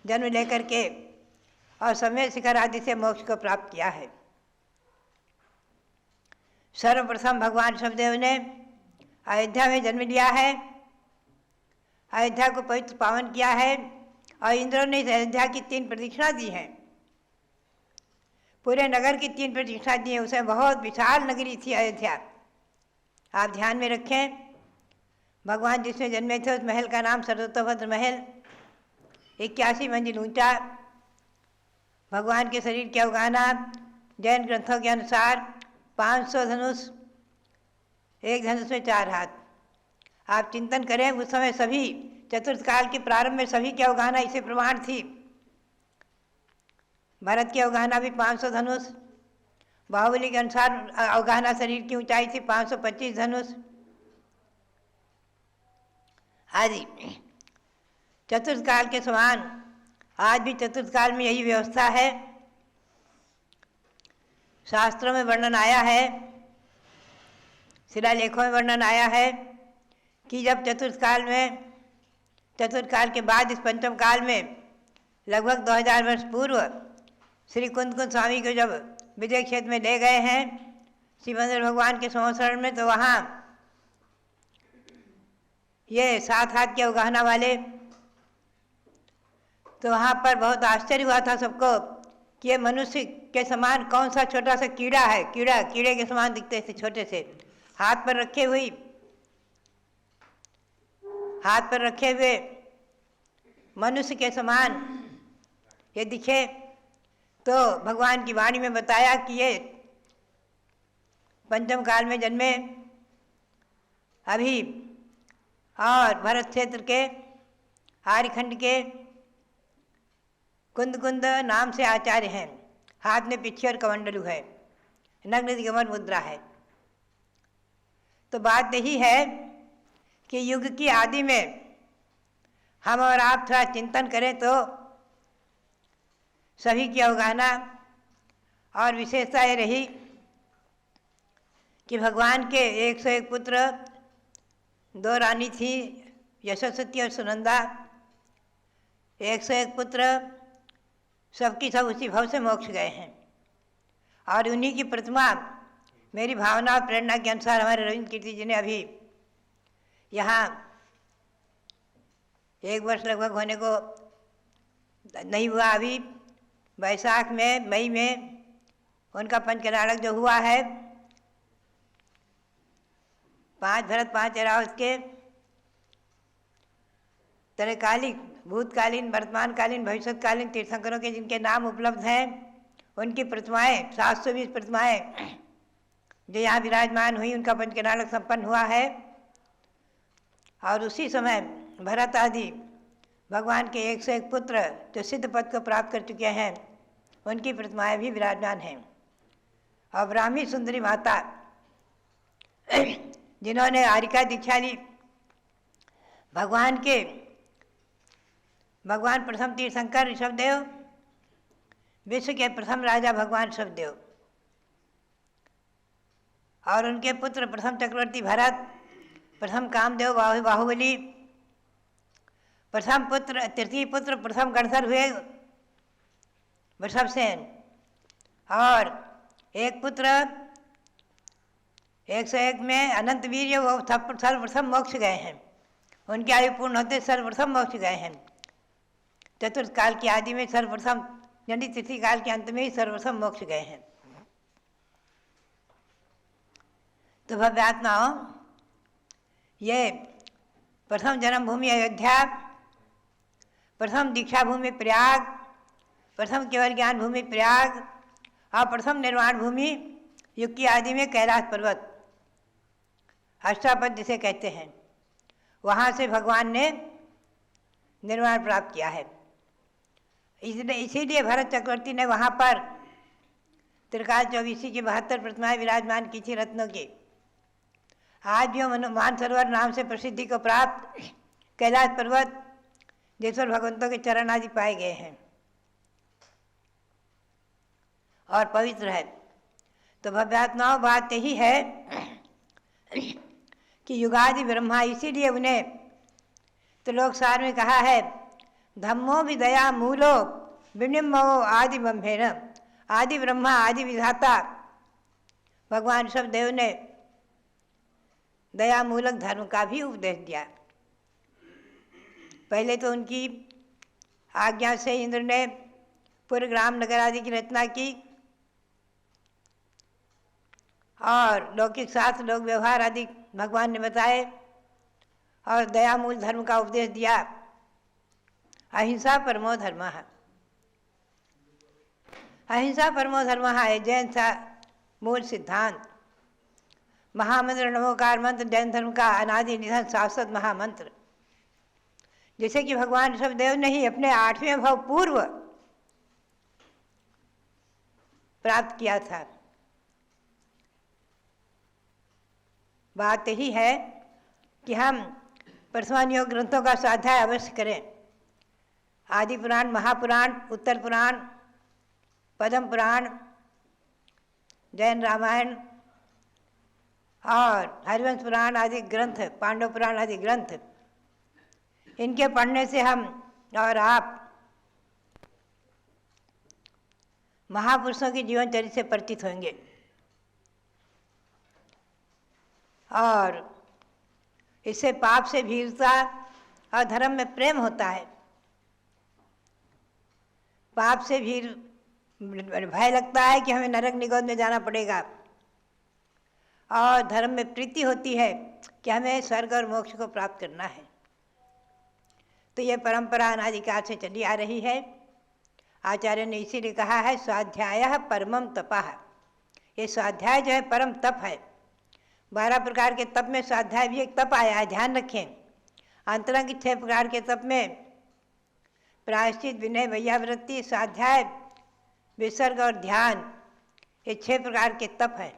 जन्म लेकर के और समय शिखर आदि से मोक्ष को प्राप्त किया है। सर्वप्रथम भगवान ऋषभदेव ने अयोध्या में जन्म लिया है, अयोध्या को पवित्र पावन किया है, और इंद्र ने इस अयोध्या की 3 प्रदक्षिणा दी हैं। पूरे नगर की 3 प्रदक्षिणा दी है। उसमें बहुत विशाल नगरी थी अयोध्या। आप ध्यान में रखें, भगवान जिसमें जन्मे थे उस महल का नाम सरस्वतोभद्र महल, 81 मंजिल ऊंचा, भगवान के शरीर के अवगाना जैन ग्रंथों के अनुसार 500 धनुष, एक धनुष में 4 हाथ। आप चिंतन करें, उस समय सभी चतुर्थ काल के प्रारंभ में सभी की अवगाना इसे प्रमाण थी। भरत की अवगाना भी 500 धनुष, बाहुबली के अनुसार अवगाना शरीर की ऊंचाई थी 525 धनुष आदि। चतुर्थ काल के समान आज भी चतुर्थ काल में यही व्यवस्था है। शास्त्रों में वर्णन आया है, शिलालेखों में वर्णन आया है कि जब चतुर्थ काल के बाद इस पंचम काल में लगभग 2000 वर्ष पूर्व श्री कुंद स्वामी को जब विजय क्षेत्र में ले गए हैं शिवेंद्र भगवान के संवत्सरण में, तो वहाँ ये 7 हाथ के अवगाहना वाले, तो वहाँ पर बहुत आश्चर्य हुआ था सबको कि ये मनुष्य के समान कौन सा छोटा सा कीड़ा है। कीड़े के समान दिखते थे, छोटे से हाथ पर रखे हुए मनुष्य के समान ये दिखे। तो भगवान की वाणी में बताया कि ये पंचम काल में जन्मे अभी, और भरत क्षेत्र के आर्यखंड के कुंद नाम से आचार्य हैं। हाथ में पिछी और कमंडलू है, नग्न दिगंबर मुद्रा है। तो बात यही है कि युग की आदि में हम और आप थोड़ा चिंतन करें तो सभी की अवगाहना, और विशेषता ये रही कि भगवान के 101 पुत्र, 2 रानी थी, यशस्वती और सुनंदा। 101 पुत्र सबकी सब उसी भव से मोक्ष गए हैं, और उन्हीं की प्रतिमा मेरी भावना और प्रेरणा के अनुसार हमारे रविंद्र कीर्ति जी ने अभी यहाँ 1 वर्ष लगभग होने को नहीं हुआ, अभी वैशाख में, मई में उनका पंचनाटक जो हुआ है, 5 भरत 5 रावत के तरकालिक, भूतकालीन, वर्तमानकालीन, भविष्यकालीन तीर्थंकरों के जिनके नाम उपलब्ध हैं, उनकी प्रतिमाएं 720 प्रतिमाएं जो यहाँ विराजमान हुई उनका पंचकनालक संपन्न हुआ है। और उसी समय भरत आदि भगवान के 101 पुत्र जो सिद्ध पद को प्राप्त कर चुके हैं उनकी प्रतिमाएं भी विराजमान हैं। और ब्राह्मी सुंदरी माता जिन्होंने आरिका दीक्षा ली, भगवान प्रथम तीर्थंकर ऋषभदेव, विश्व के प्रथम राजा भगवान ऋषभदेव और उनके पुत्र प्रथम चक्रवर्ती भरत, प्रथम कामदेव बाहुबली, प्रथम पुत्र तृतीय पुत्र प्रथम गणधर हुए वृषभसेन, और एक पुत्र 101 में अनंत वीर्य वो सर्वप्रथम मोक्ष गए हैं। उनकी आयु पूर्ण होते सर्वप्रथम मोक्ष गए हैं। चतुर्थ काल की आदि में सर्वप्रथम, यानी तिथि काल के अंत में ही सर्वप्रथम मोक्ष गए हैं। तो भव्यात्माओं, ये प्रथम जन्मभूमि अयोध्या, प्रथम दीक्षा भूमि प्रयाग, प्रथम केवल ज्ञान भूमि प्रयाग और प्रथम निर्वाण भूमि युग की आदि में कैलाश पर्वत, अष्टापद जिसे कहते हैं, वहाँ से भगवान ने निर्वाण प्राप्त किया है। इसीलिए भरत चक्रवर्ती ने वहाँ पर त्रिकाल चौबीसी की 72 प्रतिमाएं विराजमान की थी रत्नों की। आज भी मानसरोवर नाम से प्रसिद्धि को प्राप्त कैलाश पर्वत जिस पर भगवंतों के चरण आदि पाए गए हैं और पवित्र है। तो भव्यात्माओं, बात यही है कि युगादि ब्रह्मा, इसीलिए उन्हें त्रिलोकसार में कहा है धम्मो विदया मूलो विनिमो आदि ब्रह्मेण। आदि ब्रह्मा, आदि विधाता भगवान ऋषभदेव ने दया मूलक धर्म का भी उपदेश दिया। पहले तो उनकी आज्ञा से इंद्र ने पूरे ग्राम नगर आदि की रचना की और लौकिक शास्त्र, लोक व्यवहार आदि भगवान ने बताए और दयामूल धर्म का उपदेश दिया। अहिंसा परमो धर्मः, अहिंसा परमो धर्मः है जैन सा मूल सिद्धांत। महामंत्र नमोकार मंत्र जैन धर्म का अनादि निधन शाश्वत महामंत्र, जैसे कि भगवान ऋषभदेव ने ही अपने 8वें भव पूर्व प्राप्त किया था। बात यही है कि हम प्रथमान योग ग्रंथों का स्वाध्याय अवश्य करें। आदि पुराण, महापुराण, उत्तर पुराण, पद्म पुराण, जैन रामायण और हरिवंश पुराण आदि ग्रंथ, पांडव पुराण आदि ग्रंथ, इनके पढ़ने से हम और आप महापुरुषों की जीवन चरित्र से परिचित होंगे और इससे पाप से भीरता और धर्म में प्रेम होता है। पाप से भय लगता है कि हमें नरक निगोद में जाना पड़ेगा और धर्म में प्रीति होती है कि हमें स्वर्ग और मोक्ष को प्राप्त करना है। तो ये परंपरा अनादिकाल से चली आ रही है। आचार्य ने इसीलिए कहा है स्वाध्याय परमम तपः। ये स्वाध्याय जो है परम तप है। 12 प्रकार के तप में स्वाध्याय भी एक तप आया है, ध्यान रखें। अंतरंग 6 प्रकार के तप में प्रायश्चित, विनय, वैयावृत्ति, स्वाध्याय, विसर्ग और ध्यान, ये 6 प्रकार के तप हैं।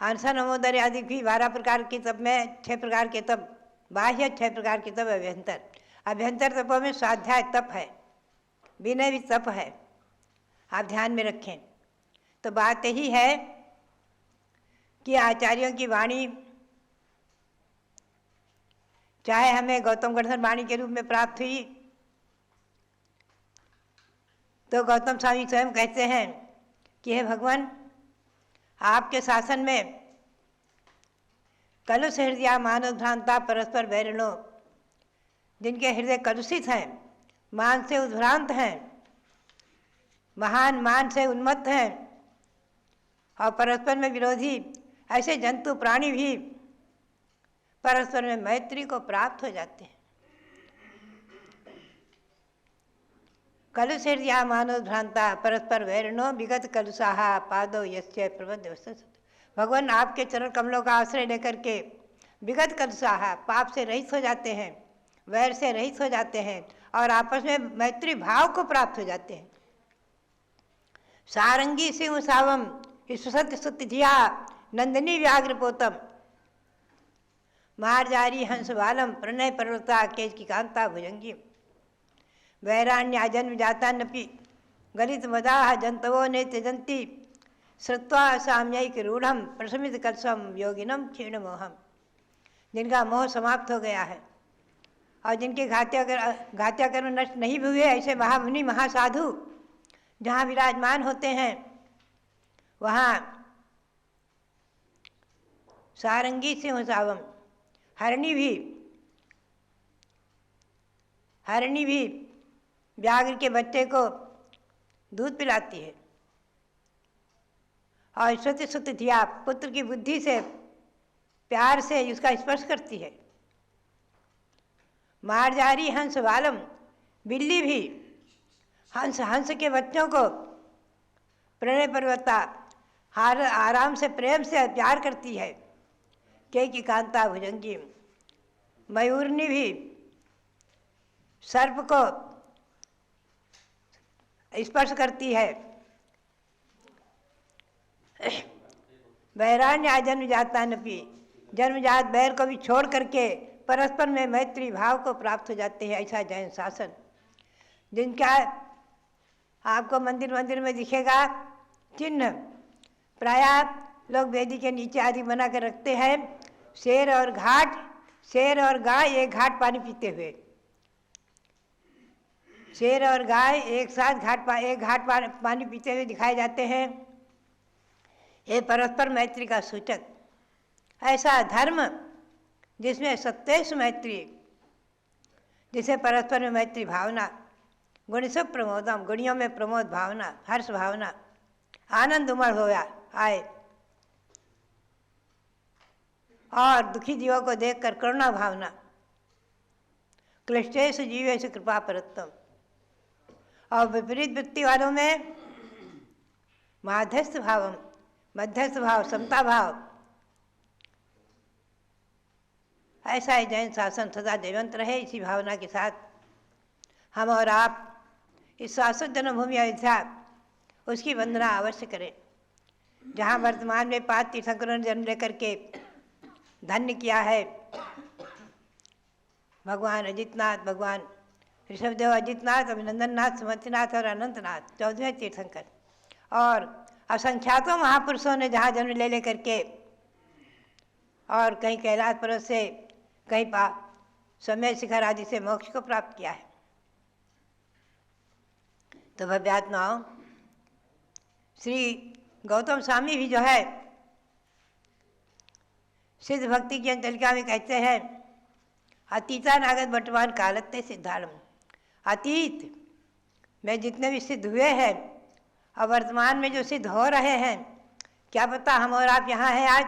अनशन, नमोदर्य आदि भी 12 प्रकार के तप में 6 प्रकार के तप बाह्य, 6 प्रकार के तप अभ्यंतर। अभ्यंतर तपों में स्वाध्याय तप है, विनय भी तप है, आप ध्यान में रखें। तो बात यही है कि आचार्यों की वाणी चाहे हमें गौतम गणधर वाणी के रूप में प्राप्त हुई, तो गौतम स्वामी स्वयं कहते हैं कि हे भगवान, आपके शासन में कलुष हृदय मानव भ्रांता परस्पर वैरिणो, जिनके हृदय कलुषित हैं, मान से उद्भ्रांत हैं, महान मान से उन्मत्त हैं और परस्पर में विरोधी, ऐसे जंतु प्राणी भी परस्पर में मैत्री को प्राप्त हो जाते हैं। कलुषेर्या मानोभ्रांता परस्पर वैरणो विगत कलुषाहा पादो यस्य प्रबद्ध। भगवान आपके चरण कमलों का आश्रय लेकर के विगत कलुषाहा पाप से रहित हो जाते हैं, वैर से रहित हो जाते हैं और आपस में मैत्री भाव को प्राप्त हो जाते हैं। सारंगी सिंह सावम ईश्वसत स्तुतिधिया नंदिनी व्याघ्रपोतम मार्जारी हंस बालम प्रणय पर्वता केश की कांता भुजंगी वैराण्या जन्म जाता नपि गलित मदाह जंतवो ने त्यजंती श्रुत्वा साम्यिक रूढ़ प्रशमित कलसम योगिनम क्षीण मोहम। जिनका मोह समाप्त हो गया है और जिनके घात्या कर्म नष्ट नहीं हुए, ऐसे महामुनि महासाधु जहाँ विराजमान होते हैं वहाँ सारंगी सिंह सावम हरणी भी व्याघ्र के बच्चे को दूध पिलाती है और सत्य सत्य धिया पुत्र की बुद्धि से प्यार से उसका स्पर्श करती है। मार्जारी हंस बालम बिल्ली भी हंस के बच्चों को प्रणय पर्वता आराम से प्रेम से प्यार करती है। के की कांता भुजंगी मयूरनी भी सर्प को स्पर्श करती है। वैराण्य जन्म जाता नपी जन्मजात बैर को भी छोड़ करके परस्पर में मैत्री भाव को प्राप्त हो जाते हैं। ऐसा जैन शासन जिनका आपको मंदिर में दिखेगा चिन्ह, प्रायः लोग वेदी के नीचे आदि बना कर रखते हैं। शेर और गाय एक घाट पानी पीते हुए, शेर और गाय एक साथ एक घाट पानी पीते हुए दिखाए जाते हैं। ये परस्पर मैत्री का सूचक। ऐसा धर्म जिसमें सत्येश मैत्री, जिसे परस्पर में मैत्री भावना, गुणसुख प्रमोदम गुणियों में प्रमोद भावना, हर्ष भावना, आनंद उमड़ हो आए और दुखी जीवों को देखकर करुणा भावना, क्लिष्टेश जीवेश कृपा परत्तम। और विपरीत वृत्ति वालों में मध्यस्थ भाव, समता भाव। ऐसा ही जैन शासन सदा जीवंत रहे। इसी भावना के साथ हम और आप इस शाश्वत जन्मभूमि अयोध्या उसकी वंदना अवश्य करें, जहाँ वर्तमान में 5 तीर्थंकरों ने जन्म लेकर के धन्य किया है। भगवान अजितनाथ, भगवान ऋषभदेव अजितनाथ, अभिनंदननाथ, सुमतिनाथ और अनंतनाथ 14वें तीर्थंकर, और असंख्यातों महापुरुषों ने जहाँ जन्म ले करके और कहीं कैलाश पर्वत से, कहीं समय शिखर आदि से मोक्ष को प्राप्त किया है। तो भव्यात्माओं, श्री गौतम स्वामी भी जो है सिद्ध भक्ति की अंतलिका में कहते हैं, अतीता नागत वर्तमान कालत्ते सिद्धार्म। अतीत में जितने भी सिद्ध हुए हैं और वर्तमान में जो सिद्ध हो रहे हैं, क्या पता हम और आप यहाँ हैं आज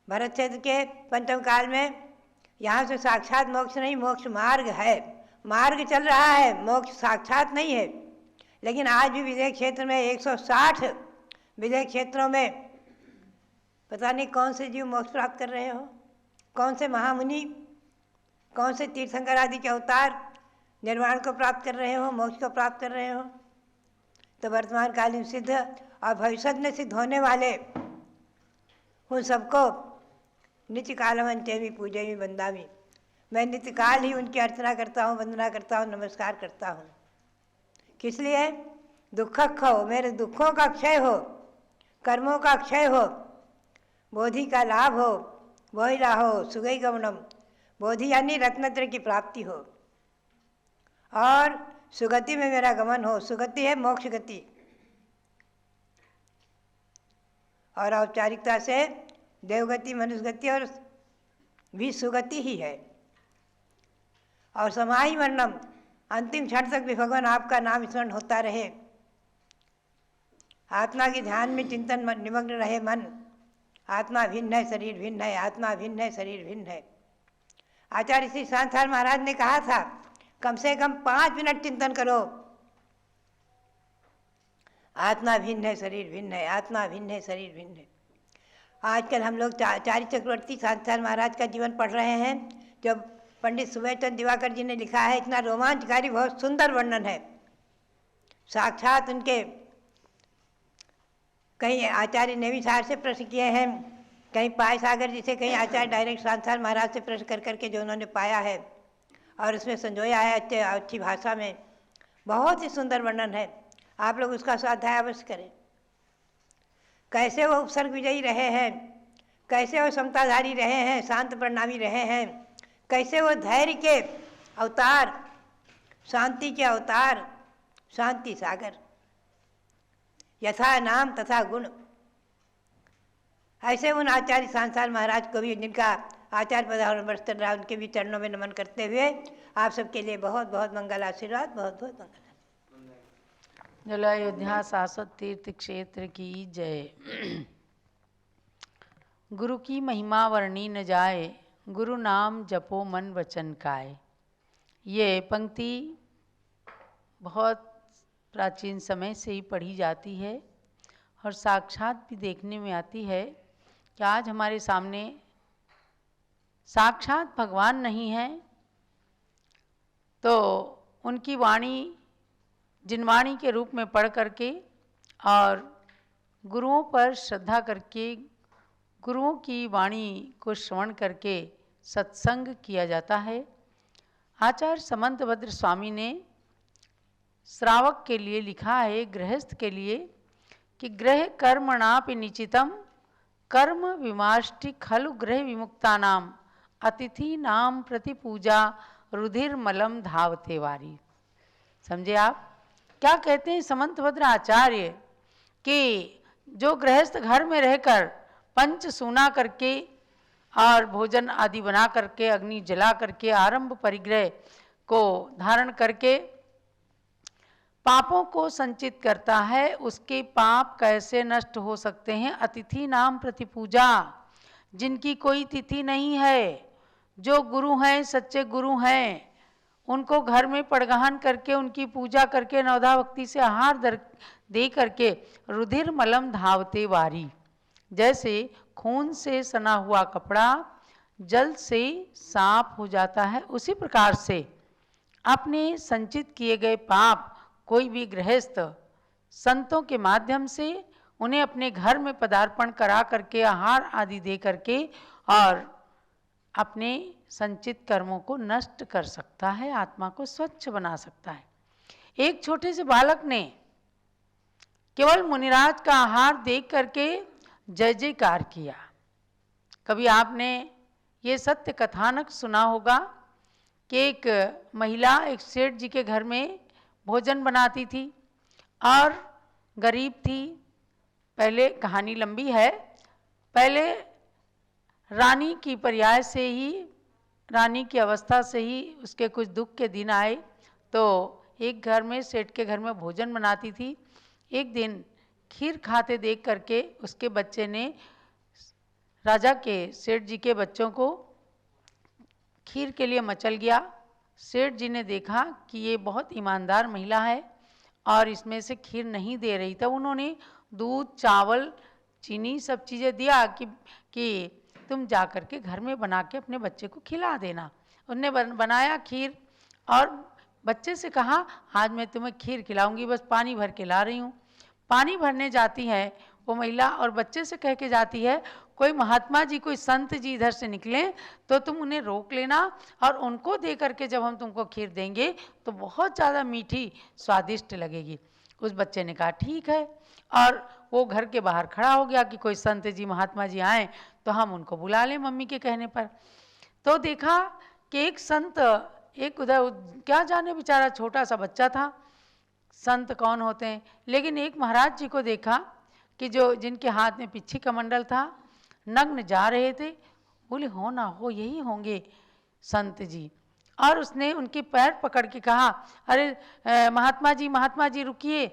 भरत क्षेत्र के पंचम काल में। यहाँ से साक्षात मोक्ष नहीं, मोक्ष मार्ग है, मार्ग चल रहा है, मोक्ष साक्षात नहीं है। लेकिन आज भी विदेह क्षेत्र में 160 विदेह क्षेत्रों में पता नहीं कौन से जीव मोक्ष प्राप्त कर रहे हो, कौन से महामुनि, कौन से तीर्थंकर आदि के अवतार निर्वाण को प्राप्त कर रहे हो, मोक्ष को प्राप्त कर रहे हो। तो वर्तमान कालीन सिद्ध और भविष्य में सिद्ध होने वाले उन सबको नित्य कालमंचेमी पूजेमी वंदामी, मैं नित्य काल ही उनकी अर्चना करता हूँ, वंदना करता हूँ, नमस्कार करता हूँ। किस लिए? दुख खो, मेरे दुखों का क्षय हो, कर्मों का क्षय हो, बोधि का लाभ हो, बोहिला हो, सुगई गमनम, बोधि यानी रत्नत्र की प्राप्ति हो और सुगति में मेरा गमन हो। सुगति है मोक्ष गति और औपचारिकता से देवगति, मनुष्य गति और भी सुगति ही है। और समाहि मरणम, अंतिम क्षण तक भी भगवान आपका नाम स्मरण होता रहे, आत्मा के ध्यान में चिंतन निमग्न रहे मन। आत्मा भिन्न है, शरीर भिन्न है, आत्मा भिन्न है, शरीर भिन्न है। आचार्य श्री शांताचार्य महाराज ने कहा था, कम से कम 5 मिनट चिंतन करो आत्मा भिन्न है, शरीर भिन्न है, आत्मा भिन्न है, शरीर भिन्न है। आजकल हम लोग चारी चक्रवर्ती शांतिलाल महाराज का जीवन पढ़ रहे हैं, जो पंडित सुबेशचंद्र दिवाकर जी ने लिखा है। इतना रोमांचकारी, बहुत सुंदर वर्णन है। साक्षात उनके कहीं आचार्य नेवी साहर से प्रश्न किए हैं, कहीं पाय सागर जी से, कहीं आचार्य डायरेक्ट शांतिलाल महाराज से प्रश्न कर करके जो उन्होंने पाया है और उसमें संजोया है अच्छी भाषा में। बहुत ही सुंदर वर्णन है, आप लोग उसका स्वाध्याय अवश्य करें। कैसे वो उपसर्ग विजयी रहे हैं, कैसे वो समताधारी रहे हैं, शांत परिणामी रहे हैं, कैसे वो धैर्य के अवतार, शांति के अवतार, शांति सागर, यथा नाम तथा गुण। ऐसे उन आचार्य शांतिलाल महाराज को भी, जिनका आचार्य पदावरण बरसतर रहा, उनके भी चरणों में नमन करते हुए आप सबके लिए बहुत बहुत मंगल आशीर्वाद, बहुत बहुत मंगल। जल अयोध्या शाश्वत तीर्थ क्षेत्र की जय। गुरु की महिमा वर्णी न जाए, गुरु नाम जपो मन वचन काए। ये पंक्ति बहुत प्राचीन समय से ही पढ़ी जाती है और साक्षात भी देखने में आती है कि आज हमारे सामने साक्षात भगवान नहीं है तो उनकी वाणी जिनवाणी के रूप में पढ़ करके और गुरुओं पर श्रद्धा करके गुरुओं की वाणी को श्रवण करके सत्संग किया जाता है। आचार्य समंतभद्र स्वामी ने श्रावक के लिए लिखा है, गृहस्थ के लिए, कि ग्रह कर्मणापि निचितम कर्म विमाष्टि खलु ग्रह विमुक्तानाम अतिथि नाम प्रति पूजा रुधिर मलम धावते वारी। समझे आप क्या कहते हैं समंतभद्र आचार्य कि जो गृहस्थ घर में रहकर पंच सूना करके और भोजन आदि बना करके अग्नि जला करके आरंभ परिग्रह को धारण करके पापों को संचित करता है, उसके पाप कैसे नष्ट हो सकते हैं। अतिथि नाम प्रति पूजा, जिनकी कोई तिथि नहीं है, जो गुरु हैं, सच्चे गुरु हैं, उनको घर में पड़गहन करके उनकी पूजा करके नवधा भक्ति से आहार दे करके रुधिर मलम धावते वारी। जैसे खून से सना हुआ कपड़ा जल से साफ हो जाता है, उसी प्रकार से अपने संचित किए गए पाप कोई भी गृहस्थ संतों के माध्यम से उन्हें अपने घर में पदार्पण करा करके आहार आदि दे करके और अपने संचित कर्मों को नष्ट कर सकता है, आत्मा को स्वच्छ बना सकता है। एक छोटे से बालक ने केवल मुनिराज का आहार देख करके जय जयकार किया। कभी आपने ये सत्य कथानक सुना होगा कि एक महिला एक सेठ जी के घर में भोजन बनाती थी और गरीब थी। पहले कहानी लंबी है, पहले रानी की पर्याय से ही, रानी की अवस्था से ही उसके कुछ दुख के दिन आए तो एक घर में, सेठ के घर में भोजन बनाती थी। एक दिन खीर खाते देख करके उसके बच्चे ने राजा के, सेठ जी के बच्चों को खीर के लिए मचल गया। सेठ जी ने देखा कि ये बहुत ईमानदार महिला है और इसमें से खीर नहीं दे रही, तब उन्होंने दूध, चावल, चीनी सब चीज़ें दिया कि तुम जा कर के घर में बना के अपने बच्चे को खिला देना। उनने बनाया खीर और बच्चे से कहा आज मैं तुम्हें खीर खिलाऊंगी, बस पानी भर के ला रही हूँ। पानी भरने जाती है वो महिला और बच्चे से कह के जाती है कोई महात्मा जी, कोई संत जी इधर से निकलें तो तुम उन्हें रोक लेना और उनको दे करके जब हम तुमको खीर देंगे तो बहुत ज़्यादा मीठी स्वादिष्ट लगेगी। उस बच्चे ने कहा ठीक है और वो घर के बाहर खड़ा हो गया कि कोई संत जी, महात्मा जी आए तो हम उनको बुला लें मम्मी के कहने पर। तो देखा कि एक संत, एक उधर क्या जाने बेचारा छोटा सा बच्चा था, संत कौन होते हैं, लेकिन एक महाराज जी को देखा कि जो जिनके हाथ में पिच्छी कमंडल था, नग्न जा रहे थे। बोले हो ना हो यही होंगे संत जी। और उसने उनके पैर पकड़ के कहा अरे महात्मा जी रुकिए,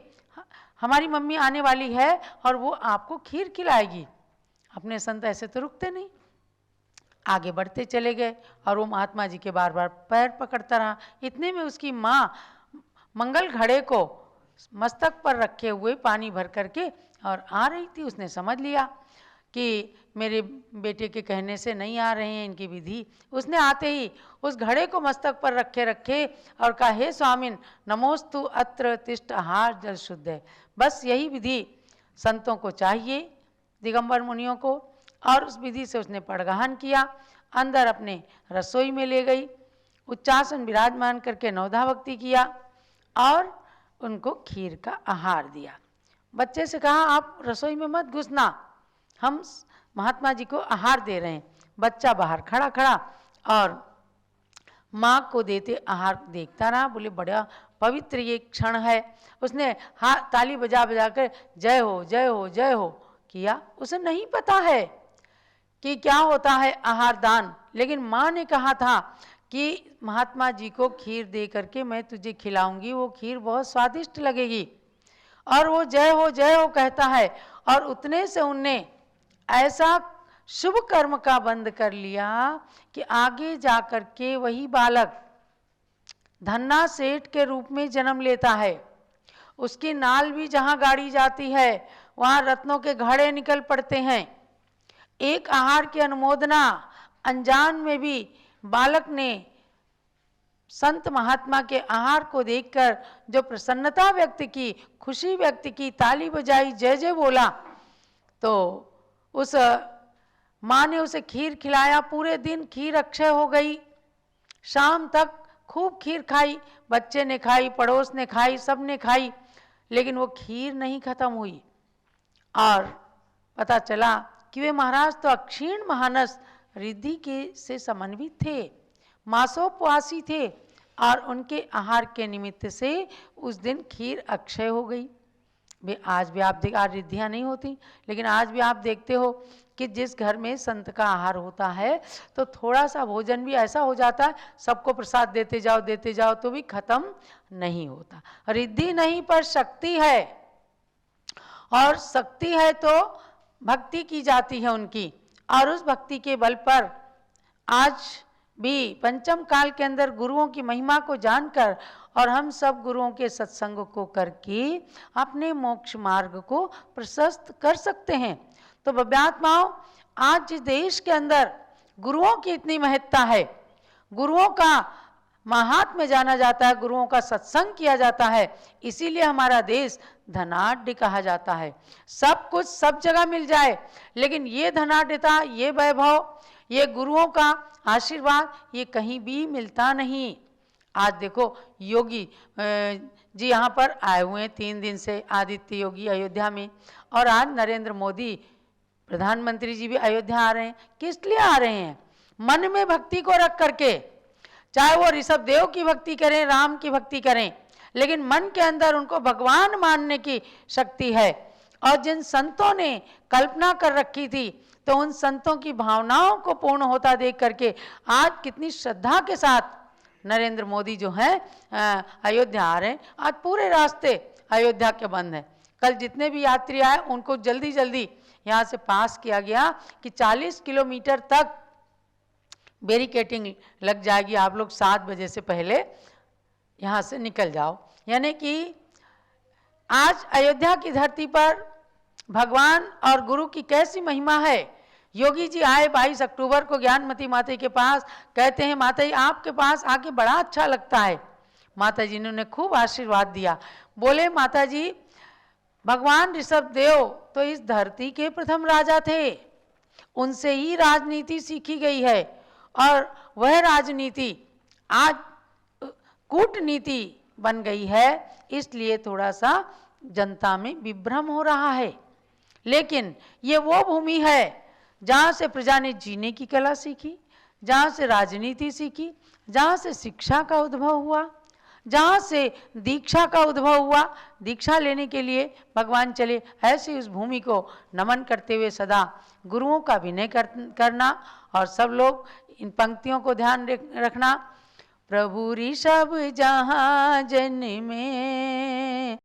हमारी मम्मी आने वाली है और वो आपको खीर खिलाएगी। अपने संत ऐसे तो रुकते नहीं, आगे बढ़ते चले गए और वो महात्मा जी के बार बार पैर पकड़ता रहा। इतने में उसकी माँ मंगल घड़े को मस्तक पर रखे हुए पानी भर करके और आ रही थी। उसने समझ लिया कि मेरे बेटे के कहने से नहीं आ रहे हैं इनकी विधि। उसने आते ही उस घड़े को मस्तक पर रखे रखे और कहा, हे स्वामिन नमोस्तु अत्र तिष्ठ आहार जल शुद्ध है। बस यही विधि संतों को चाहिए, दिगंबर मुनियों को। और उस विधि से उसने पड़गहन किया, अंदर अपने रसोई में ले गई, उच्चासन विराजमान करके नवधा भक्ति किया और उनको खीर का आहार दिया। बच्चे से कहा, आप रसोई में मत घुसना, हम महात्मा जी को आहार दे रहे हैं। बच्चा बाहर खड़ा खड़ा और माँ को देते आहार देखता रहा। बोले, बड़ा पवित्र ये क्षण है। उसने हाँ ताली बजा बजा कर जय हो जय हो जय हो किया। उसे नहीं पता है कि क्या होता है आहार दान, लेकिन माँ ने कहा था कि महात्मा जी को खीर दे करके मैं तुझे खिलाऊंगी, वो खीर बहुत स्वादिष्ट लगेगी। और वो जय हो कहता है। और उतने से उनने ऐसा शुभ कर्म का बंद कर लिया कि आगे जाकर के वही बालक धन्ना सेठ के रूप में जन्म लेता है। उसकी नाल भी जहाँ गाड़ी जाती है वहाँ रत्नों के घड़े निकल पड़ते हैं। एक आहार की अनुमोदना अनजान में भी बालक ने संत महात्मा के आहार को देखकर जो प्रसन्नता व्यक्त की, खुशी व्यक्त की, ताली बजाई, जय जय बोला, तो उस माँ ने उसे खीर खिलाया। पूरे दिन खीर अक्षय हो गई। शाम तक खूब खीर खाई, बच्चे ने खाई, पड़ोस ने खाई, सब ने खाई, लेकिन वो खीर नहीं खत्म हुई। और पता चला कि वे महाराज तो अक्षीण महानस रिद्धि के से समन्वित थे, मासोपवासी थे, और उनके आहार के निमित्त से उस दिन खीर अक्षय हो गई। वे आज भी आप आज रिद्धियाँ नहीं होती, लेकिन आज भी आप देखते हो कि जिस घर में संत का आहार होता है तो थोड़ा सा भोजन भी ऐसा हो जाता है, सबको प्रसाद देते जाओ तो भी खत्म नहीं होता। रिद्धि नहीं पर शक्ति है, और शक्ति है तो भक्ति की जाती है उनकी, और उस भक्ति के बल पर आज भी पंचम काल के अंदर गुरुओं की महिमा को जानकर और हम सब गुरुओं के सत्संग को करके अपने मोक्ष मार्ग को प्रशस्त कर सकते हैं। तो भव्यात्माओं, आज जिस देश के अंदर गुरुओं की इतनी महत्ता है, गुरुओं का महात्म्य जाना जाता है, गुरुओं का सत्संग किया जाता है, इसीलिए हमारा देश धनाढ्य कहा जाता है। सब कुछ सब जगह मिल जाए, लेकिन ये धनाढ्यता, ये वैभव, ये गुरुओं का आशीर्वाद, ये कहीं भी मिलता नहीं। आज देखो योगी जी यहाँ पर आए हुए हैं 3 दिन से, आदित्य योगी अयोध्या में, और आज नरेंद्र मोदी प्रधानमंत्री जी भी अयोध्या आ रहे हैं। किस लिए आ रहे हैं? मन में भक्ति को रख करके, चाहे वो ऋषभ देव की भक्ति करें, राम की भक्ति करें, लेकिन मन के अंदर उनको भगवान मानने की शक्ति है। और जिन संतों ने कल्पना कर रखी थी, तो उन संतों की भावनाओं को पूर्ण होता देख करके आज कितनी श्रद्धा के साथ नरेंद्र मोदी जो हैं अयोध्या आ रहे हैं। आज पूरे रास्ते अयोध्या के बंद हैं। कल जितने भी यात्री आए उनको जल्दी जल्दी यहाँ से पास किया गया कि 40 किलोमीटर तक बैरिकेटिंग लग जाएगी, आप लोग 7 बजे से पहले यहाँ से निकल जाओ। यानी कि आज अयोध्या की धरती पर भगवान और गुरु की कैसी महिमा है। योगी जी आए 22 अक्टूबर को ज्ञानमती माता के पास, कहते हैं माता जी आपके पास आके बड़ा अच्छा लगता है। माता जी ने उन्हें खूब आशीर्वाद दिया। बोले माता जी भगवान ऋषभ देव तो इस धरती के प्रथम राजा थे, उनसे ही राजनीति सीखी गई है, और वह राजनीति आज कूटनीति बन गई है, इसलिए थोड़ा सा जनता में विभ्रम हो रहा है। लेकिन ये वो भूमि है जहाँ से प्रजा ने जीने की कला सीखी, जहाँ से राजनीति सीखी, जहाँ से शिक्षा का उद्भव हुआ, जहाँ से दीक्षा का उद्भव हुआ। दीक्षा लेने के लिए भगवान चले, ऐसी उस भूमि को नमन करते हुए सदा गुरुओं का विनय करना। और सब लोग इन पंक्तियों को ध्यान रखना। प्रभु ऋषभ जहाँ जन्मे